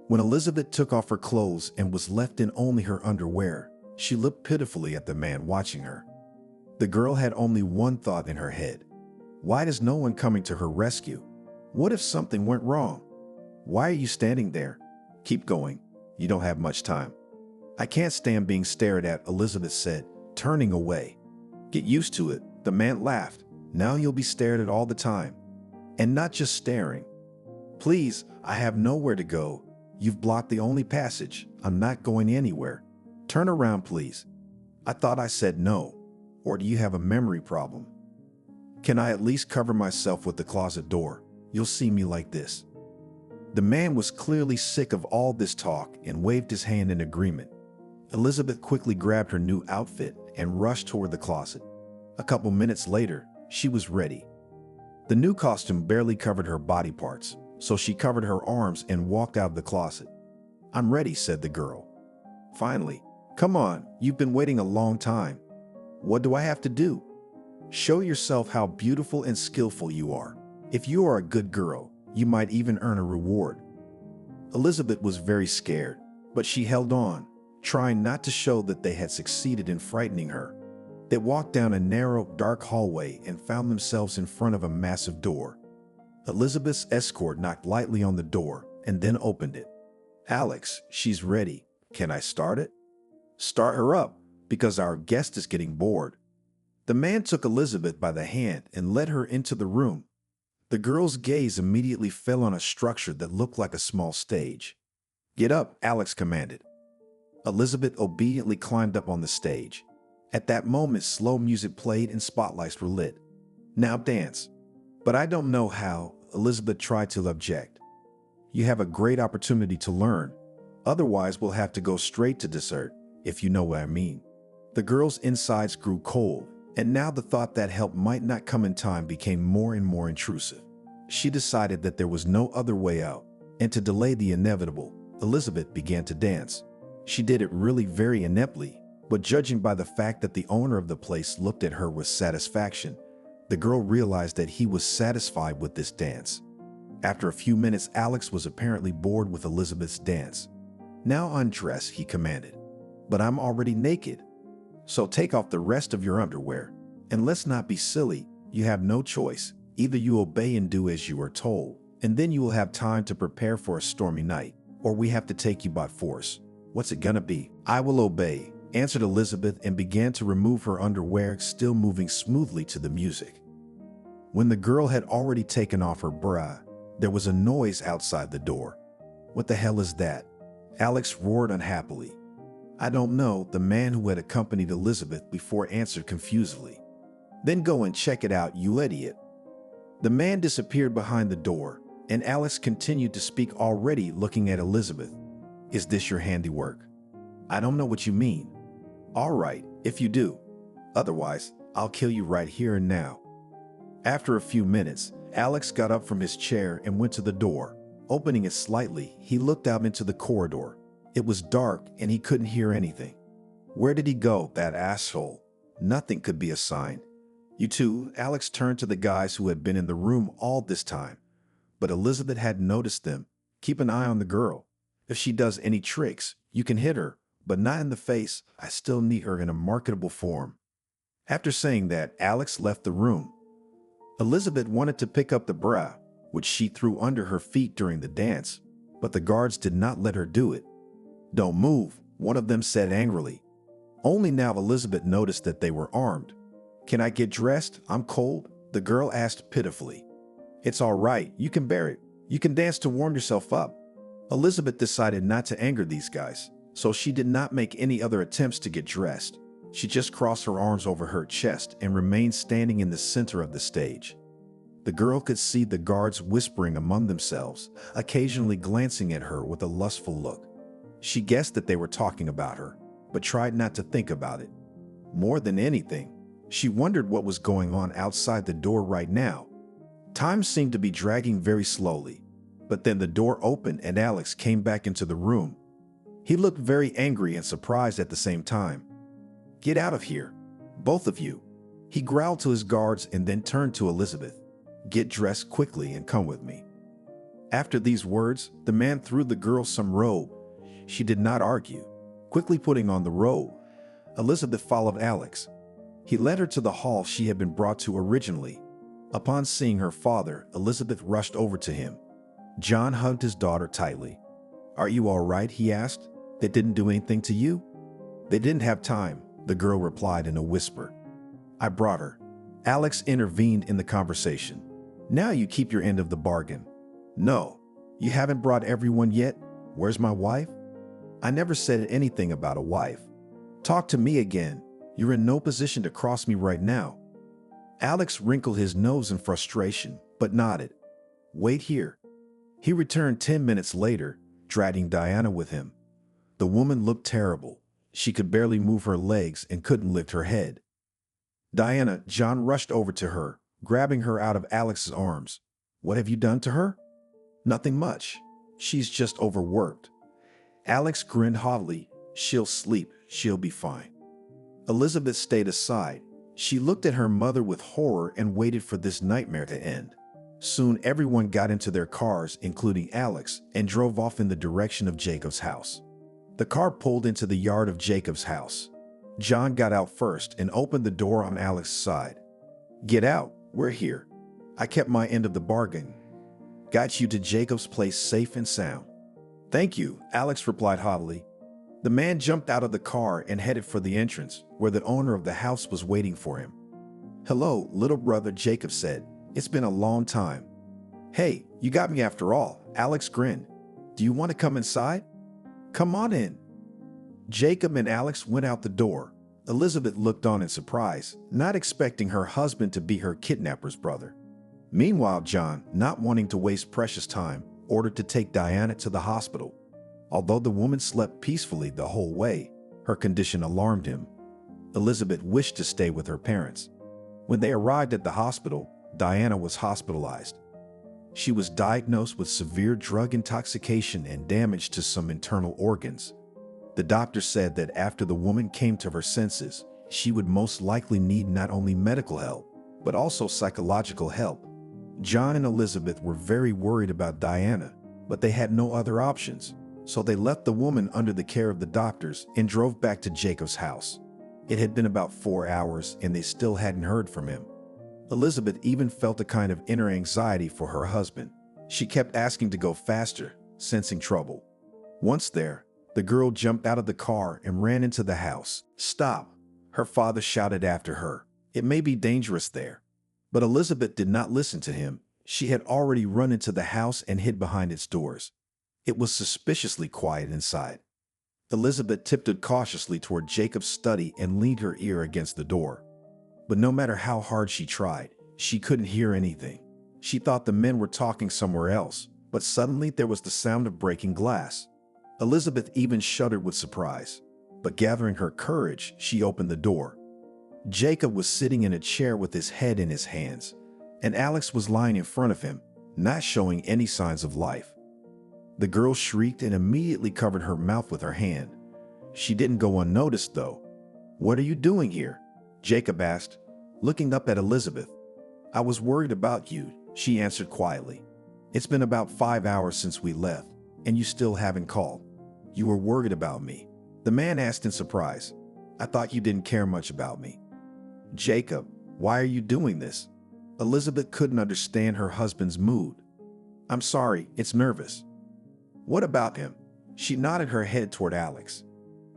When Elizabeth took off her clothes and was left in only her underwear, she looked pitifully at the man watching her. The girl had only one thought in her head. Why is no one coming to her rescue? What if something went wrong? Why are you standing there? Keep going. You don't have much time. "I can't stand being stared at," Elizabeth said, turning away. "Get used to it," the man laughed. "Now you'll be stared at all the time. And not just staring. Please, I have nowhere to go. You've blocked the only passage. I'm not going anywhere. Turn around, please." "I thought I said no. Or do you have a memory problem? Can I at least cover myself with the closet door? You'll see me like this." The man was clearly sick of all this talk and waved his hand in agreement. Elizabeth quickly grabbed her new outfit and rushed toward the closet. A couple minutes later, she was ready. The new costume barely covered her body parts, so she covered her arms and walked out of the closet. "I'm ready," said the girl. "Finally. Come on, you've been waiting a long time. What do I have to do?" "Show yourself how beautiful and skillful you are. If you are a good girl, you might even earn a reward." Elizabeth was very scared, but she held on, trying not to show that they had succeeded in frightening her. They walked down a narrow, dark hallway and found themselves in front of a massive door. Elizabeth's escort knocked lightly on the door and then opened it. "Alex, she's ready. Can I start it?" "Start her up, because our guest is getting bored." The man took Elizabeth by the hand and led her into the room. The girl's gaze immediately fell on a structure that looked like a small stage. "Get up," Alex commanded. Elizabeth obediently climbed up on the stage. At that moment, slow music played and spotlights were lit. "Now dance." "But I don't know how," Elizabeth tried to object. "You have a great opportunity to learn. Otherwise, we'll have to go straight to dessert, if you know what I mean." The girl's insides grew cold, and now the thought that help might not come in time became more and more intrusive. She decided that there was no other way out, and to delay the inevitable, Elizabeth began to dance. She did it really very ineptly, but judging by the fact that the owner of the place looked at her with satisfaction, the girl realized that he was satisfied with this dance. After a few minutes, Alex was apparently bored with Elizabeth's dance. "Now undress," he commanded. "But I'm already naked. So take off the rest of your underwear. And let's not be silly. You have no choice. Either you obey and do as you are told, and then you will have time to prepare for a stormy night, or we have to take you by force. What's it gonna be?" "I will obey," answered Elizabeth and began to remove her underwear, still moving smoothly to the music. When the girl had already taken off her bra, there was a noise outside the door. "What the hell is that?" Alex roared unhappily. I don't know, the man who had accompanied Elizabeth before answered confusedly. Then go and check it out, you idiot. The man disappeared behind the door, and Alex continued to speak, already looking at Elizabeth. Is this your handiwork? I don't know what you mean. All right, if you do. Otherwise, I'll kill you right here and now. After a few minutes, Alex got up from his chair and went to the door. Opening it slightly, he looked out into the corridor. It was dark and he couldn't hear anything. Where did he go, that asshole? Nothing could be a sign. You two, Alex turned to the guys who had been in the room all this time. But Elizabeth had noticed them. Keep an eye on the girl. If she does any tricks, you can hit her, but not in the face. I still need her in a marketable form. After saying that, Alex left the room. Elizabeth wanted to pick up the bra, which she threw under her feet during the dance, but the guards did not let her do it. Don't move, one of them said angrily. Only now Elizabeth noticed that they were armed. Can I get dressed? I'm cold, the girl asked pitifully. It's all right, you can bear it. You can dance to warm yourself up. Elizabeth decided not to anger these guys, so she did not make any other attempts to get dressed. She just crossed her arms over her chest and remained standing in the center of the stage. The girl could see the guards whispering among themselves, occasionally glancing at her with a lustful look. She guessed that they were talking about her, but tried not to think about it. More than anything, she wondered what was going on outside the door right now. Time seemed to be dragging very slowly, but then the door opened and Alex came back into the room. He looked very angry and surprised at the same time. Get out of here, both of you. He growled to his guards and then turned to Elizabeth. Get dressed quickly and come with me. After these words, the man threw the girl some robe. She did not argue. Quickly putting on the robe, Elizabeth followed Alex. He led her to the hall she had been brought to originally. Upon seeing her father, Elizabeth rushed over to him. John hugged his daughter tightly. Are you all right? He asked. They didn't do anything to you? They didn't have time, the girl replied in a whisper. I brought her. Alex intervened in the conversation. Now you keep your end of the bargain. No, you haven't brought everyone yet. Where's my wife? I never said anything about a wife. Talk to me again. You're in no position to cross me right now. Alex wrinkled his nose in frustration, but nodded. Wait here. He returned 10 minutes later, dragging Diana with him. The woman looked terrible. She could barely move her legs and couldn't lift her head. Diana, John rushed over to her, grabbing her out of Alex's arms. What have you done to her? Nothing much. She's just overworked. Alex grinned haughtily. She'll sleep. She'll be fine. Elizabeth stayed aside. She looked at her mother with horror and waited for this nightmare to end. Soon everyone got into their cars, including Alex, and drove off in the direction of Jacob's house. The car pulled into the yard of Jacob's house. John got out first and opened the door on Alex's side. Get out, we're here. I kept my end of the bargain. Got you to Jacob's place safe and sound. Thank you, Alex replied haughtily. The man jumped out of the car and headed for the entrance, where the owner of the house was waiting for him. Hello, little brother, Jacob said. It's been a long time. Hey, you got me after all, Alex grinned. Do you want to come inside? Come on in. Jacob and Alex went out the door. Elizabeth looked on in surprise, not expecting her husband to be her kidnapper's brother. Meanwhile, John, not wanting to waste precious time, ordered to take Diana to the hospital. Although the woman slept peacefully the whole way, her condition alarmed him. Elizabeth wished to stay with her parents. When they arrived at the hospital, Diana was hospitalized. She was diagnosed with severe drug intoxication and damage to some internal organs. The doctor said that after the woman came to her senses, she would most likely need not only medical help, but also psychological help. John and Elizabeth were very worried about Diana, but they had no other options, so they left the woman under the care of the doctors and drove back to Jacob's house. It had been about 4 hours and they still hadn't heard from him. Elizabeth even felt a kind of inner anxiety for her husband. She kept asking to go faster, sensing trouble. Once there, the girl jumped out of the car and ran into the house. Stop, her father shouted after her. It may be dangerous there. But Elizabeth did not listen to him. She had already run into the house and hid behind its doors. It was suspiciously quiet inside. Elizabeth tiptoed cautiously toward Jacob's study and leaned her ear against the door. But no matter how hard she tried, she couldn't hear anything. She thought the men were talking somewhere else, but suddenly there was the sound of breaking glass. Elizabeth even shuddered with surprise, but gathering her courage, she opened the door. Jacob was sitting in a chair with his head in his hands, and Alex was lying in front of him, not showing any signs of life. The girl shrieked and immediately covered her mouth with her hand. She didn't go unnoticed, though. "What are you doing here?" Jacob asked, looking up at Elizabeth. "I was worried about you," she answered quietly. "It's been about 5 hours since we left, and you still haven't called." "You were worried about me?" the man asked in surprise. "I thought you didn't care much about me." "Jacob, why are you doing this?" Elizabeth couldn't understand her husband's mood. "I'm sorry, it's nervous." "What about him?" She nodded her head toward Alex.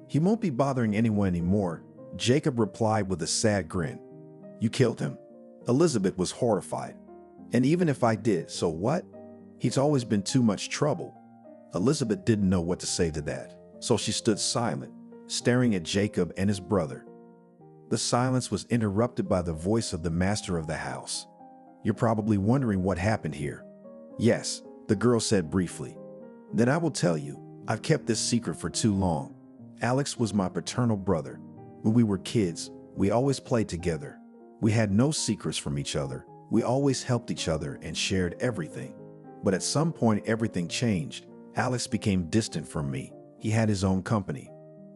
"He won't be bothering anyone anymore," Jacob replied with a sad grin. "You killed him." Elizabeth was horrified. "And even if I did, so what? He's always been too much trouble." Elizabeth didn't know what to say to that, so she stood silent, staring at Jacob and his brother. The silence was interrupted by the voice of the master of the house. "You're probably wondering what happened here." "Yes," the girl said briefly. "Then I will tell you. I've kept this secret for too long. Alex was my paternal brother. When we were kids, we always played together. We had no secrets from each other. We always helped each other and shared everything. But at some point, everything changed. Alex became distant from me. He had his own company.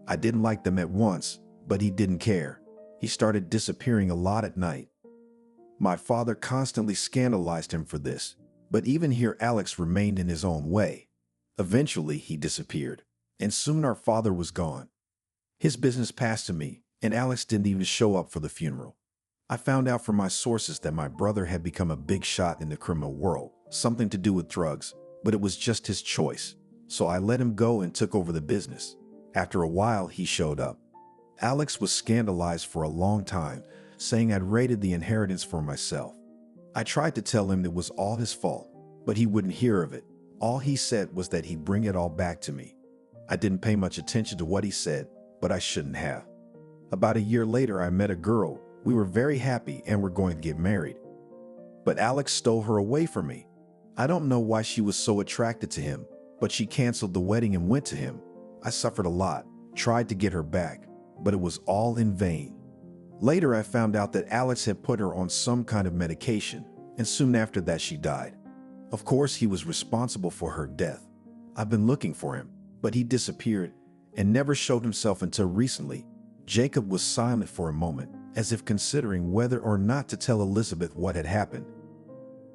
I didn't like them at once, but he didn't care. He started disappearing a lot at night. My father constantly scandalized him for this, but even here Alex remained in his own way. Eventually, he disappeared, and soon our father was gone. His business passed to me, and Alex didn't even show up for the funeral. I found out from my sources that my brother had become a big shot in the criminal world, something to do with drugs, but it was just his choice. So I let him go and took over the business. After a while, he showed up. Alex was scandalized for a long time, saying I'd raided the inheritance for myself. I tried to tell him it was all his fault, but he wouldn't hear of it. All he said was that he'd bring it all back to me. I didn't pay much attention to what he said, but I shouldn't have. About a year later, I met a girl. We were very happy and were going to get married. But Alex stole her away from me. I don't know why she was so attracted to him, but she canceled the wedding and went to him. I suffered a lot, tried to get her back, but it was all in vain. Later, I found out that Alex had put her on some kind of medication, and soon after that she died. Of course, he was responsible for her death. I've been looking for him, but he disappeared and never showed himself until recently. Jacob was silent for a moment, as if considering whether or not to tell Elizabeth what had happened.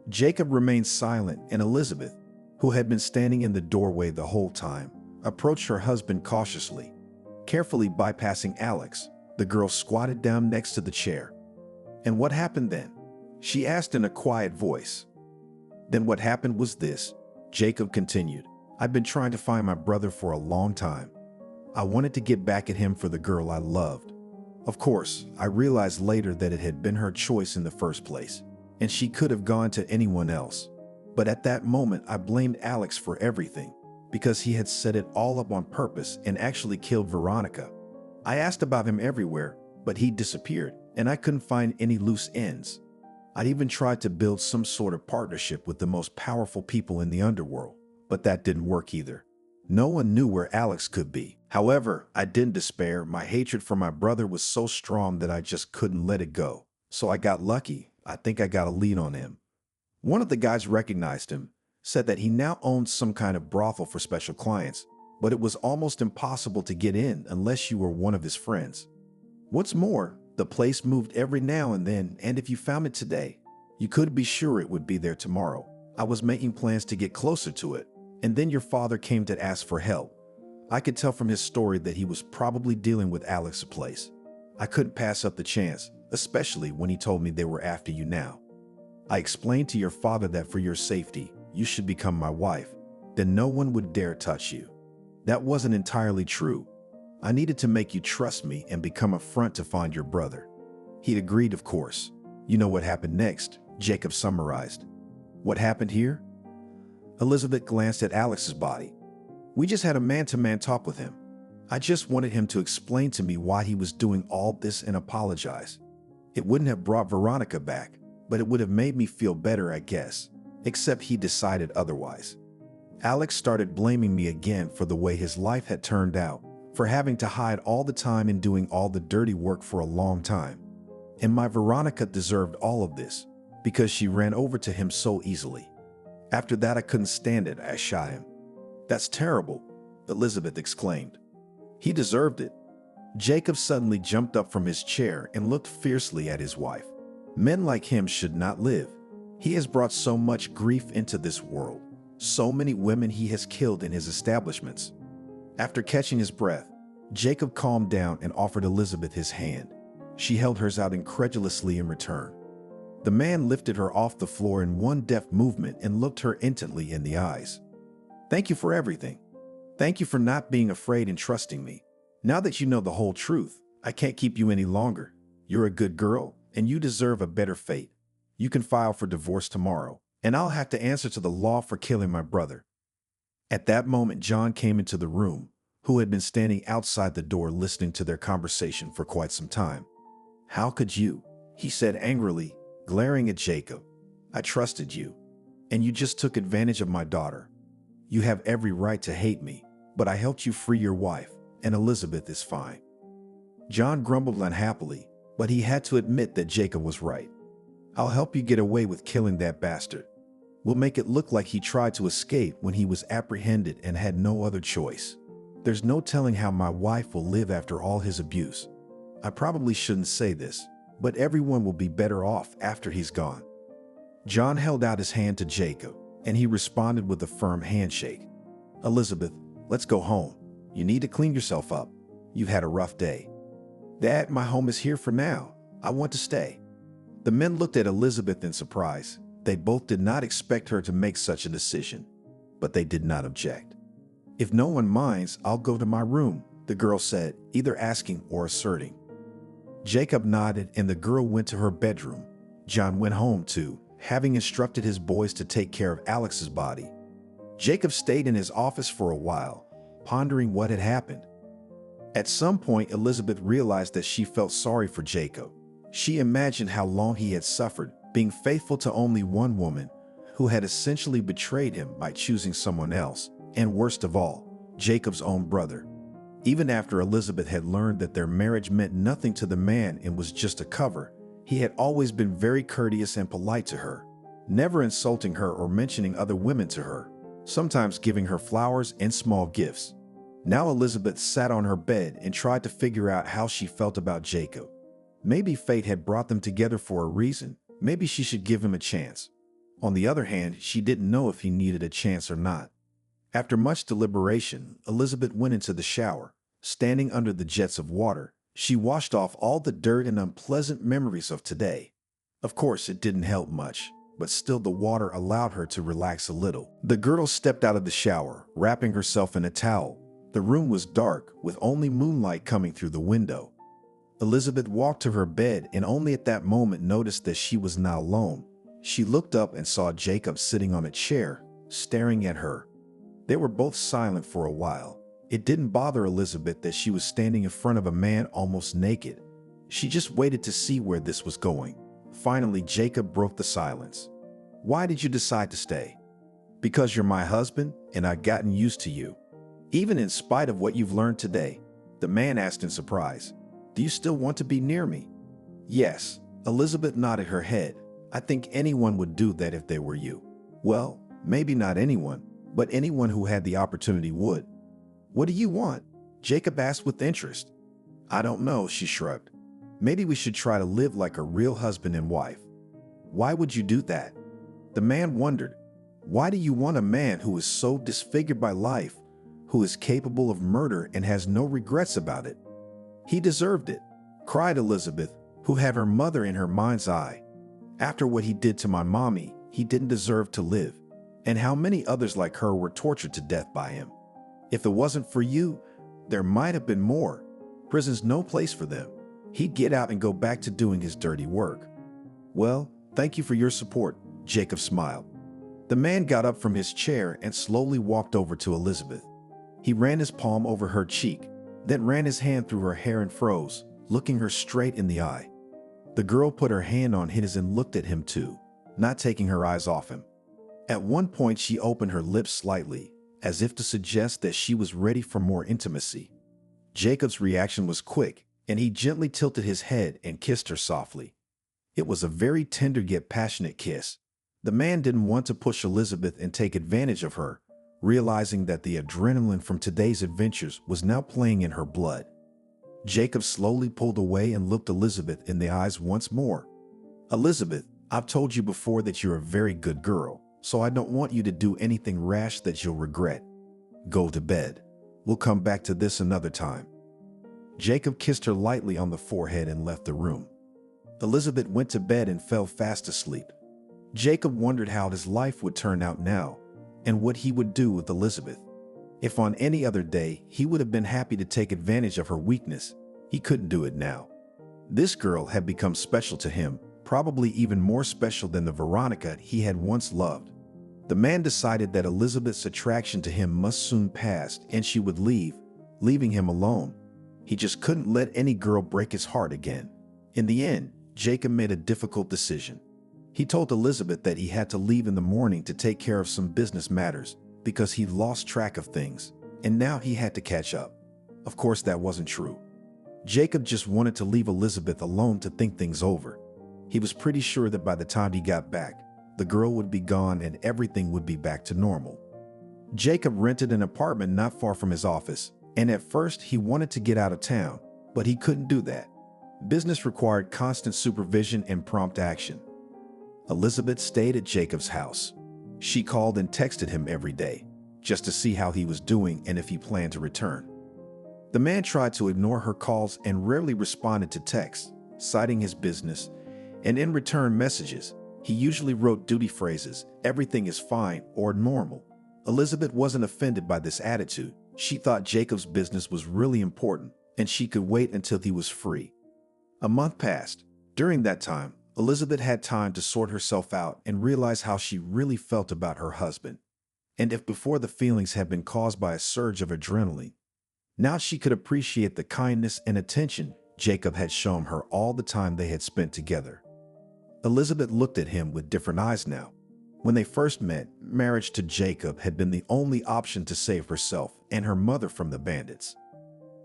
Jacob remained silent, and Elizabeth, who had been standing in the doorway the whole time, approached her husband cautiously. Carefully bypassing Alex, the girl squatted down next to the chair. "And what happened then?" she asked in a quiet voice. "Then what happened was this," Jacob continued. "I've been trying to find my brother for a long time. I wanted to get back at him for the girl I loved. Of course, I realized later that it had been her choice in the first place, and she could have gone to anyone else. But at that moment, I blamed Alex for everything, because he had set it all up on purpose and actually killed Veronica. I asked about him everywhere, but he disappeared, and I couldn't find any loose ends. I'd even tried to build some sort of partnership with the most powerful people in the underworld, but that didn't work either. No one knew where Alex could be. However, I didn't despair. My hatred for my brother was so strong that I just couldn't let it go. So I got lucky. I think I got a lead on him. One of the guys recognized him, said that he now owned some kind of brothel for special clients, but it was almost impossible to get in unless you were one of his friends. What's more, the place moved every now and then, and if you found it today, you could be sure it would be there tomorrow. I was making plans to get closer to it, and then your father came to ask for help. I could tell from his story that he was probably dealing with Alex's place. I couldn't pass up the chance, especially when he told me they were after you now. I explained to your father that for your safety, you should become my wife. Then no one would dare touch you. That wasn't entirely true. I needed to make you trust me and become a front to find your brother. He agreed, of course. You know what happened next, Jacob summarized. What happened here? Elizabeth glanced at Alex's body. We just had a man-to-man talk with him. I just wanted him to explain to me why he was doing all this and apologize. It wouldn't have brought Veronica back, but it would have made me feel better, I guess. Except he decided otherwise. Alex started blaming me again for the way his life had turned out, for having to hide all the time and doing all the dirty work for a long time. And my Veronica deserved all of this, because she ran over to him so easily. After that, I couldn't stand it. I shot him. That's terrible, Elizabeth exclaimed. He deserved it. Jacob suddenly jumped up from his chair and looked fiercely at his wife. Men like him should not live. He has brought so much grief into this world. So many women he has killed in his establishments. After catching his breath, Jacob calmed down and offered Elizabeth his hand. She held hers out incredulously in return. The man lifted her off the floor in one deft movement and looked her intently in the eyes. Thank you for everything. Thank you for not being afraid and trusting me. Now that you know the whole truth, I can't keep you any longer. You're a good girl, and you deserve a better fate. You can file for divorce tomorrow, and I'll have to answer to the law for killing my brother. At that moment, John came into the room, who had been standing outside the door listening to their conversation for quite some time. How could you? He said angrily, glaring at Jacob. I trusted you, and you just took advantage of my daughter. You have every right to hate me, but I helped you free your wife, and Elizabeth is fine. John grumbled unhappily, but he had to admit that Jacob was right. I'll help you get away with killing that bastard. We'll make it look like he tried to escape when he was apprehended and had no other choice. There's no telling how my wife will live after all his abuse. I probably shouldn't say this, but everyone will be better off after he's gone. John held out his hand to Jacob, and he responded with a firm handshake. Elizabeth, let's go home. You need to clean yourself up. You've had a rough day. Dad, my home is here for now. I want to stay. The men looked at Elizabeth in surprise. They both did not expect her to make such a decision, but they did not object. If no one minds, I'll go to my room, the girl said, either asking or asserting. Jacob nodded and the girl went to her bedroom. John went home too, having instructed his boys to take care of Alex's body. Jacob stayed in his office for a while, pondering what had happened. At some point, Elizabeth realized that she felt sorry for Jacob. She imagined how long he had suffered, being faithful to only one woman, who had essentially betrayed him by choosing someone else, and worst of all, Jacob's own brother. Even after Elizabeth had learned that their marriage meant nothing to the man and was just a cover, he had always been very courteous and polite to her, never insulting her or mentioning other women to her, sometimes giving her flowers and small gifts. Now Elizabeth sat on her bed and tried to figure out how she felt about Jacob. Maybe fate had brought them together for a reason. Maybe she should give him a chance. On the other hand, she didn't know if he needed a chance or not. After much deliberation, Elizabeth went into the shower. Standing under the jets of water, she washed off all the dirt and unpleasant memories of today. Of course, it didn't help much, but still the water allowed her to relax a little. The girl stepped out of the shower, wrapping herself in a towel. The room was dark, with only moonlight coming through the window. Elizabeth walked to her bed and only at that moment noticed that she was not alone. She looked up and saw Jacob sitting on a chair, staring at her. They were both silent for a while. It didn't bother Elizabeth that she was standing in front of a man almost naked. She just waited to see where this was going. Finally, Jacob broke the silence. Why did you decide to stay? Because you're my husband and I've gotten used to you. Even in spite of what you've learned today, the man asked in surprise. Do you still want to be near me? Yes, Elizabeth nodded her head. I think anyone would do that if they were you. Well, maybe not anyone, but anyone who had the opportunity would. What do you want? Jacob asked with interest. I don't know, she shrugged. Maybe we should try to live like a real husband and wife. Why would you do that? The man wondered. Why do you want a man who is so disfigured by life, who is capable of murder and has no regrets about it? He deserved it, cried Elizabeth, who had her mother in her mind's eye. After what he did to my mommy, he didn't deserve to live. And how many others like her were tortured to death by him? If it wasn't for you, there might have been more. Prison's no place for them. He'd get out and go back to doing his dirty work. Well, thank you for your support, Jacob smiled. The man got up from his chair and slowly walked over to Elizabeth. He ran his palm over her cheek. then ran his hand through her hair and froze, looking her straight in the eye. The girl put her hand on his and looked at him too, not taking her eyes off him. At one point, she opened her lips slightly, as if to suggest that she was ready for more intimacy. Jacob's reaction was quick, and he gently tilted his head and kissed her softly. It was a very tender yet passionate kiss. The man didn't want to push Elizabeth and take advantage of her, realizing that the adrenaline from today's adventures was now playing in her blood. Jacob slowly pulled away and looked Elizabeth in the eyes once more. "Elizabeth, I've told you before that you're a very good girl, so I don't want you to do anything rash that you'll regret. Go to bed. We'll come back to this another time." Jacob kissed her lightly on the forehead and left the room. Elizabeth went to bed and fell fast asleep. Jacob wondered how his life would turn out now and what he would do with Elizabeth. If on any other day he would have been happy to take advantage of her weakness, he couldn't do it now. This girl had become special to him, probably even more special than the Veronica he had once loved. The man decided that Elizabeth's attraction to him must soon pass and she would leave, leaving him alone. He just couldn't let any girl break his heart again. In the end, Jacob made a difficult decision. He told Elizabeth that he had to leave in the morning to take care of some business matters because he'd lost track of things, and now he had to catch up. Of course, that wasn't true. Jacob just wanted to leave Elizabeth alone to think things over. He was pretty sure that by the time he got back, the girl would be gone and everything would be back to normal. Jacob rented an apartment not far from his office, and at first he wanted to get out of town, but he couldn't do that. Business required constant supervision and prompt action. Elizabeth stayed at Jacob's house. She called and texted him every day, just to see how he was doing and if he planned to return. The man tried to ignore her calls and rarely responded to texts, citing his business, and in return messages, he usually wrote duty phrases, "Everything is fine" or "normal." Elizabeth wasn't offended by this attitude. She thought Jacob's business was really important, and she could wait until he was free. A month passed. During that time, Elizabeth had time to sort herself out and realize how she really felt about her husband. And if before the feelings had been caused by a surge of adrenaline, now she could appreciate the kindness and attention Jacob had shown her all the time they had spent together. Elizabeth looked at him with different eyes now. When they first met, marriage to Jacob had been the only option to save herself and her mother from the bandits.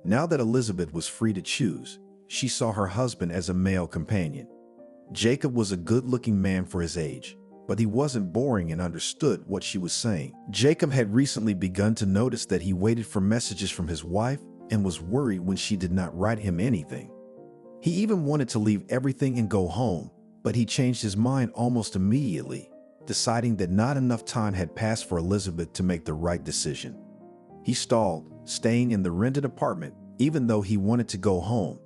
Now that Elizabeth was free to choose, she saw her husband as a male companion. Jacob was a good-looking man for his age, but he wasn't boring and understood what she was saying. Jacob had recently begun to notice that he waited for messages from his wife and was worried when she did not write him anything. He even wanted to leave everything and go home, but he changed his mind almost immediately, deciding that not enough time had passed for Elizabeth to make the right decision. He stalled, staying in the rented apartment, even though he wanted to go home.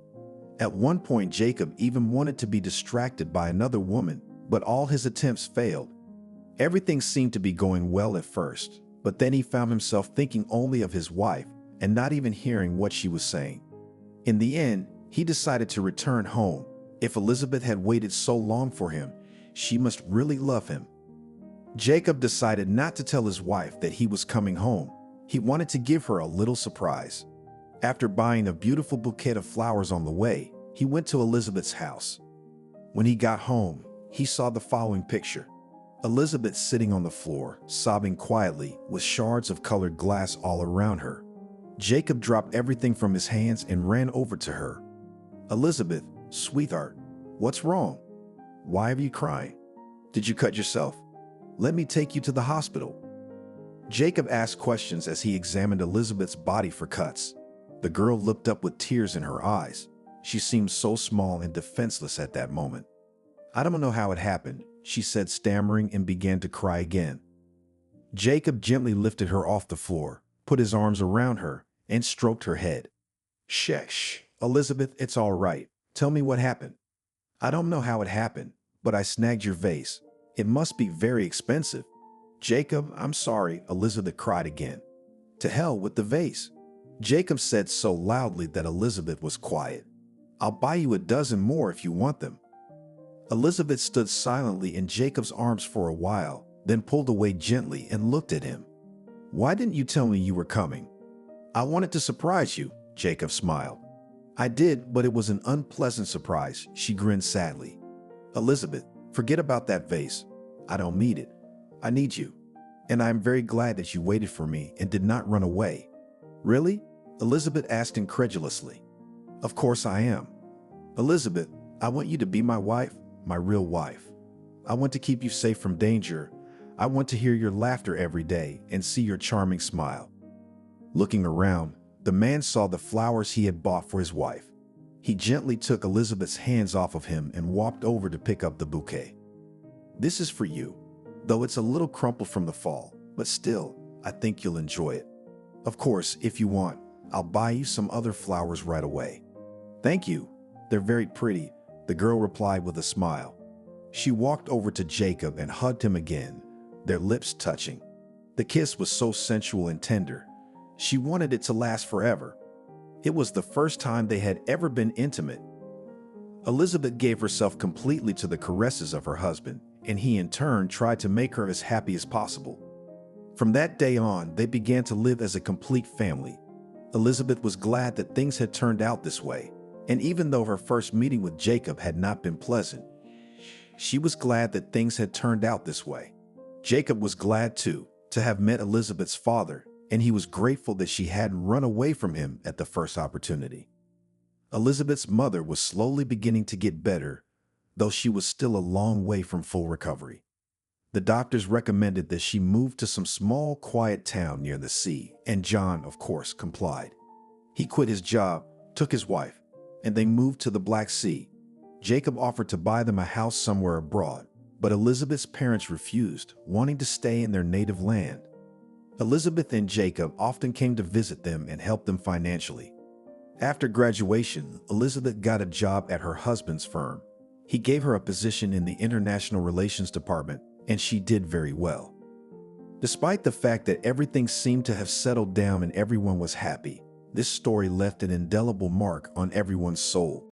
At one point, Jacob even wanted to be distracted by another woman, but all his attempts failed. Everything seemed to be going well at first, but then he found himself thinking only of his wife and not even hearing what she was saying. In the end, he decided to return home. If Elizabeth had waited so long for him, she must really love him. Jacob decided not to tell his wife that he was coming home. He wanted to give her a little surprise. After buying a beautiful bouquet of flowers on the way, he went to Elizabeth's house. When he got home, he saw the following picture. Elizabeth sitting on the floor, sobbing quietly, with shards of colored glass all around her. Jacob dropped everything from his hands and ran over to her. "Elizabeth, sweetheart, what's wrong? Why are you crying? Did you cut yourself? Let me take you to the hospital." Jacob asked questions as he examined Elizabeth's body for cuts. The girl looked up with tears in her eyes. She seemed so small and defenseless at that moment. "I don't know how it happened," she said, stammering, and began to cry again. Jacob gently lifted her off the floor, put his arms around her, and stroked her head. Shh, Elizabeth, it's all right. Tell me what happened." "I don't know how it happened, but I snagged your vase. It must be very expensive." "Jacob, I'm sorry," Elizabeth cried again. "To hell with the vase," Jacob said so loudly that Elizabeth was quiet. "I'll buy you a dozen more if you want them." Elizabeth stood silently in Jacob's arms for a while, then pulled away gently and looked at him. "Why didn't you tell me you were coming?" "I wanted to surprise you," Jacob smiled. I did, but it was an unpleasant surprise. She grinned sadly. Elizabeth, forget about that vase. I don't need it. I need you. And I am very glad that you waited for me and did not run away. Really? Elizabeth asked incredulously. Of course I am. Elizabeth, I want you to be my wife, my real wife. I want to keep you safe from danger. I want to hear your laughter every day and see your charming smile. Looking around, the man saw the flowers he had bought for his wife. He gently took Elizabeth's hands off of him and walked over to pick up the bouquet. This is for you, though it's a little crumpled from the fall, but still, I think you'll enjoy it. Of course, if you want, I'll buy you some other flowers right away. Thank you. They're very pretty, the girl replied with a smile. She walked over to Jacob and hugged him again, their lips touching. The kiss was so sensual and tender. She wanted it to last forever. It was the first time they had ever been intimate. Elizabeth gave herself completely to the caresses of her husband, and he in turn tried to make her as happy as possible. From that day on, they began to live as a complete family. Elizabeth was glad that things had turned out this way, and even though her first meeting with Jacob had not been pleasant, she was glad that things had turned out this way. Jacob was glad too, to have met Elizabeth's father, and he was grateful that she hadn't run away from him at the first opportunity. Elizabeth's mother was slowly beginning to get better, though she was still a long way from full recovery. The doctors recommended that she move to some small, quiet town near the sea, and John, of course, complied. He quit his job, took his wife, and they moved to the Black Sea. Jacob offered to buy them a house somewhere abroad, but Elizabeth's parents refused, wanting to stay in their native land. Elizabeth and Jacob often came to visit them and help them financially. After graduation, Elizabeth got a job at her husband's firm. He gave her a position in the International Relations Department, and she did very well. Despite the fact that everything seemed to have settled down and everyone was happy, this story left an indelible mark on everyone's soul.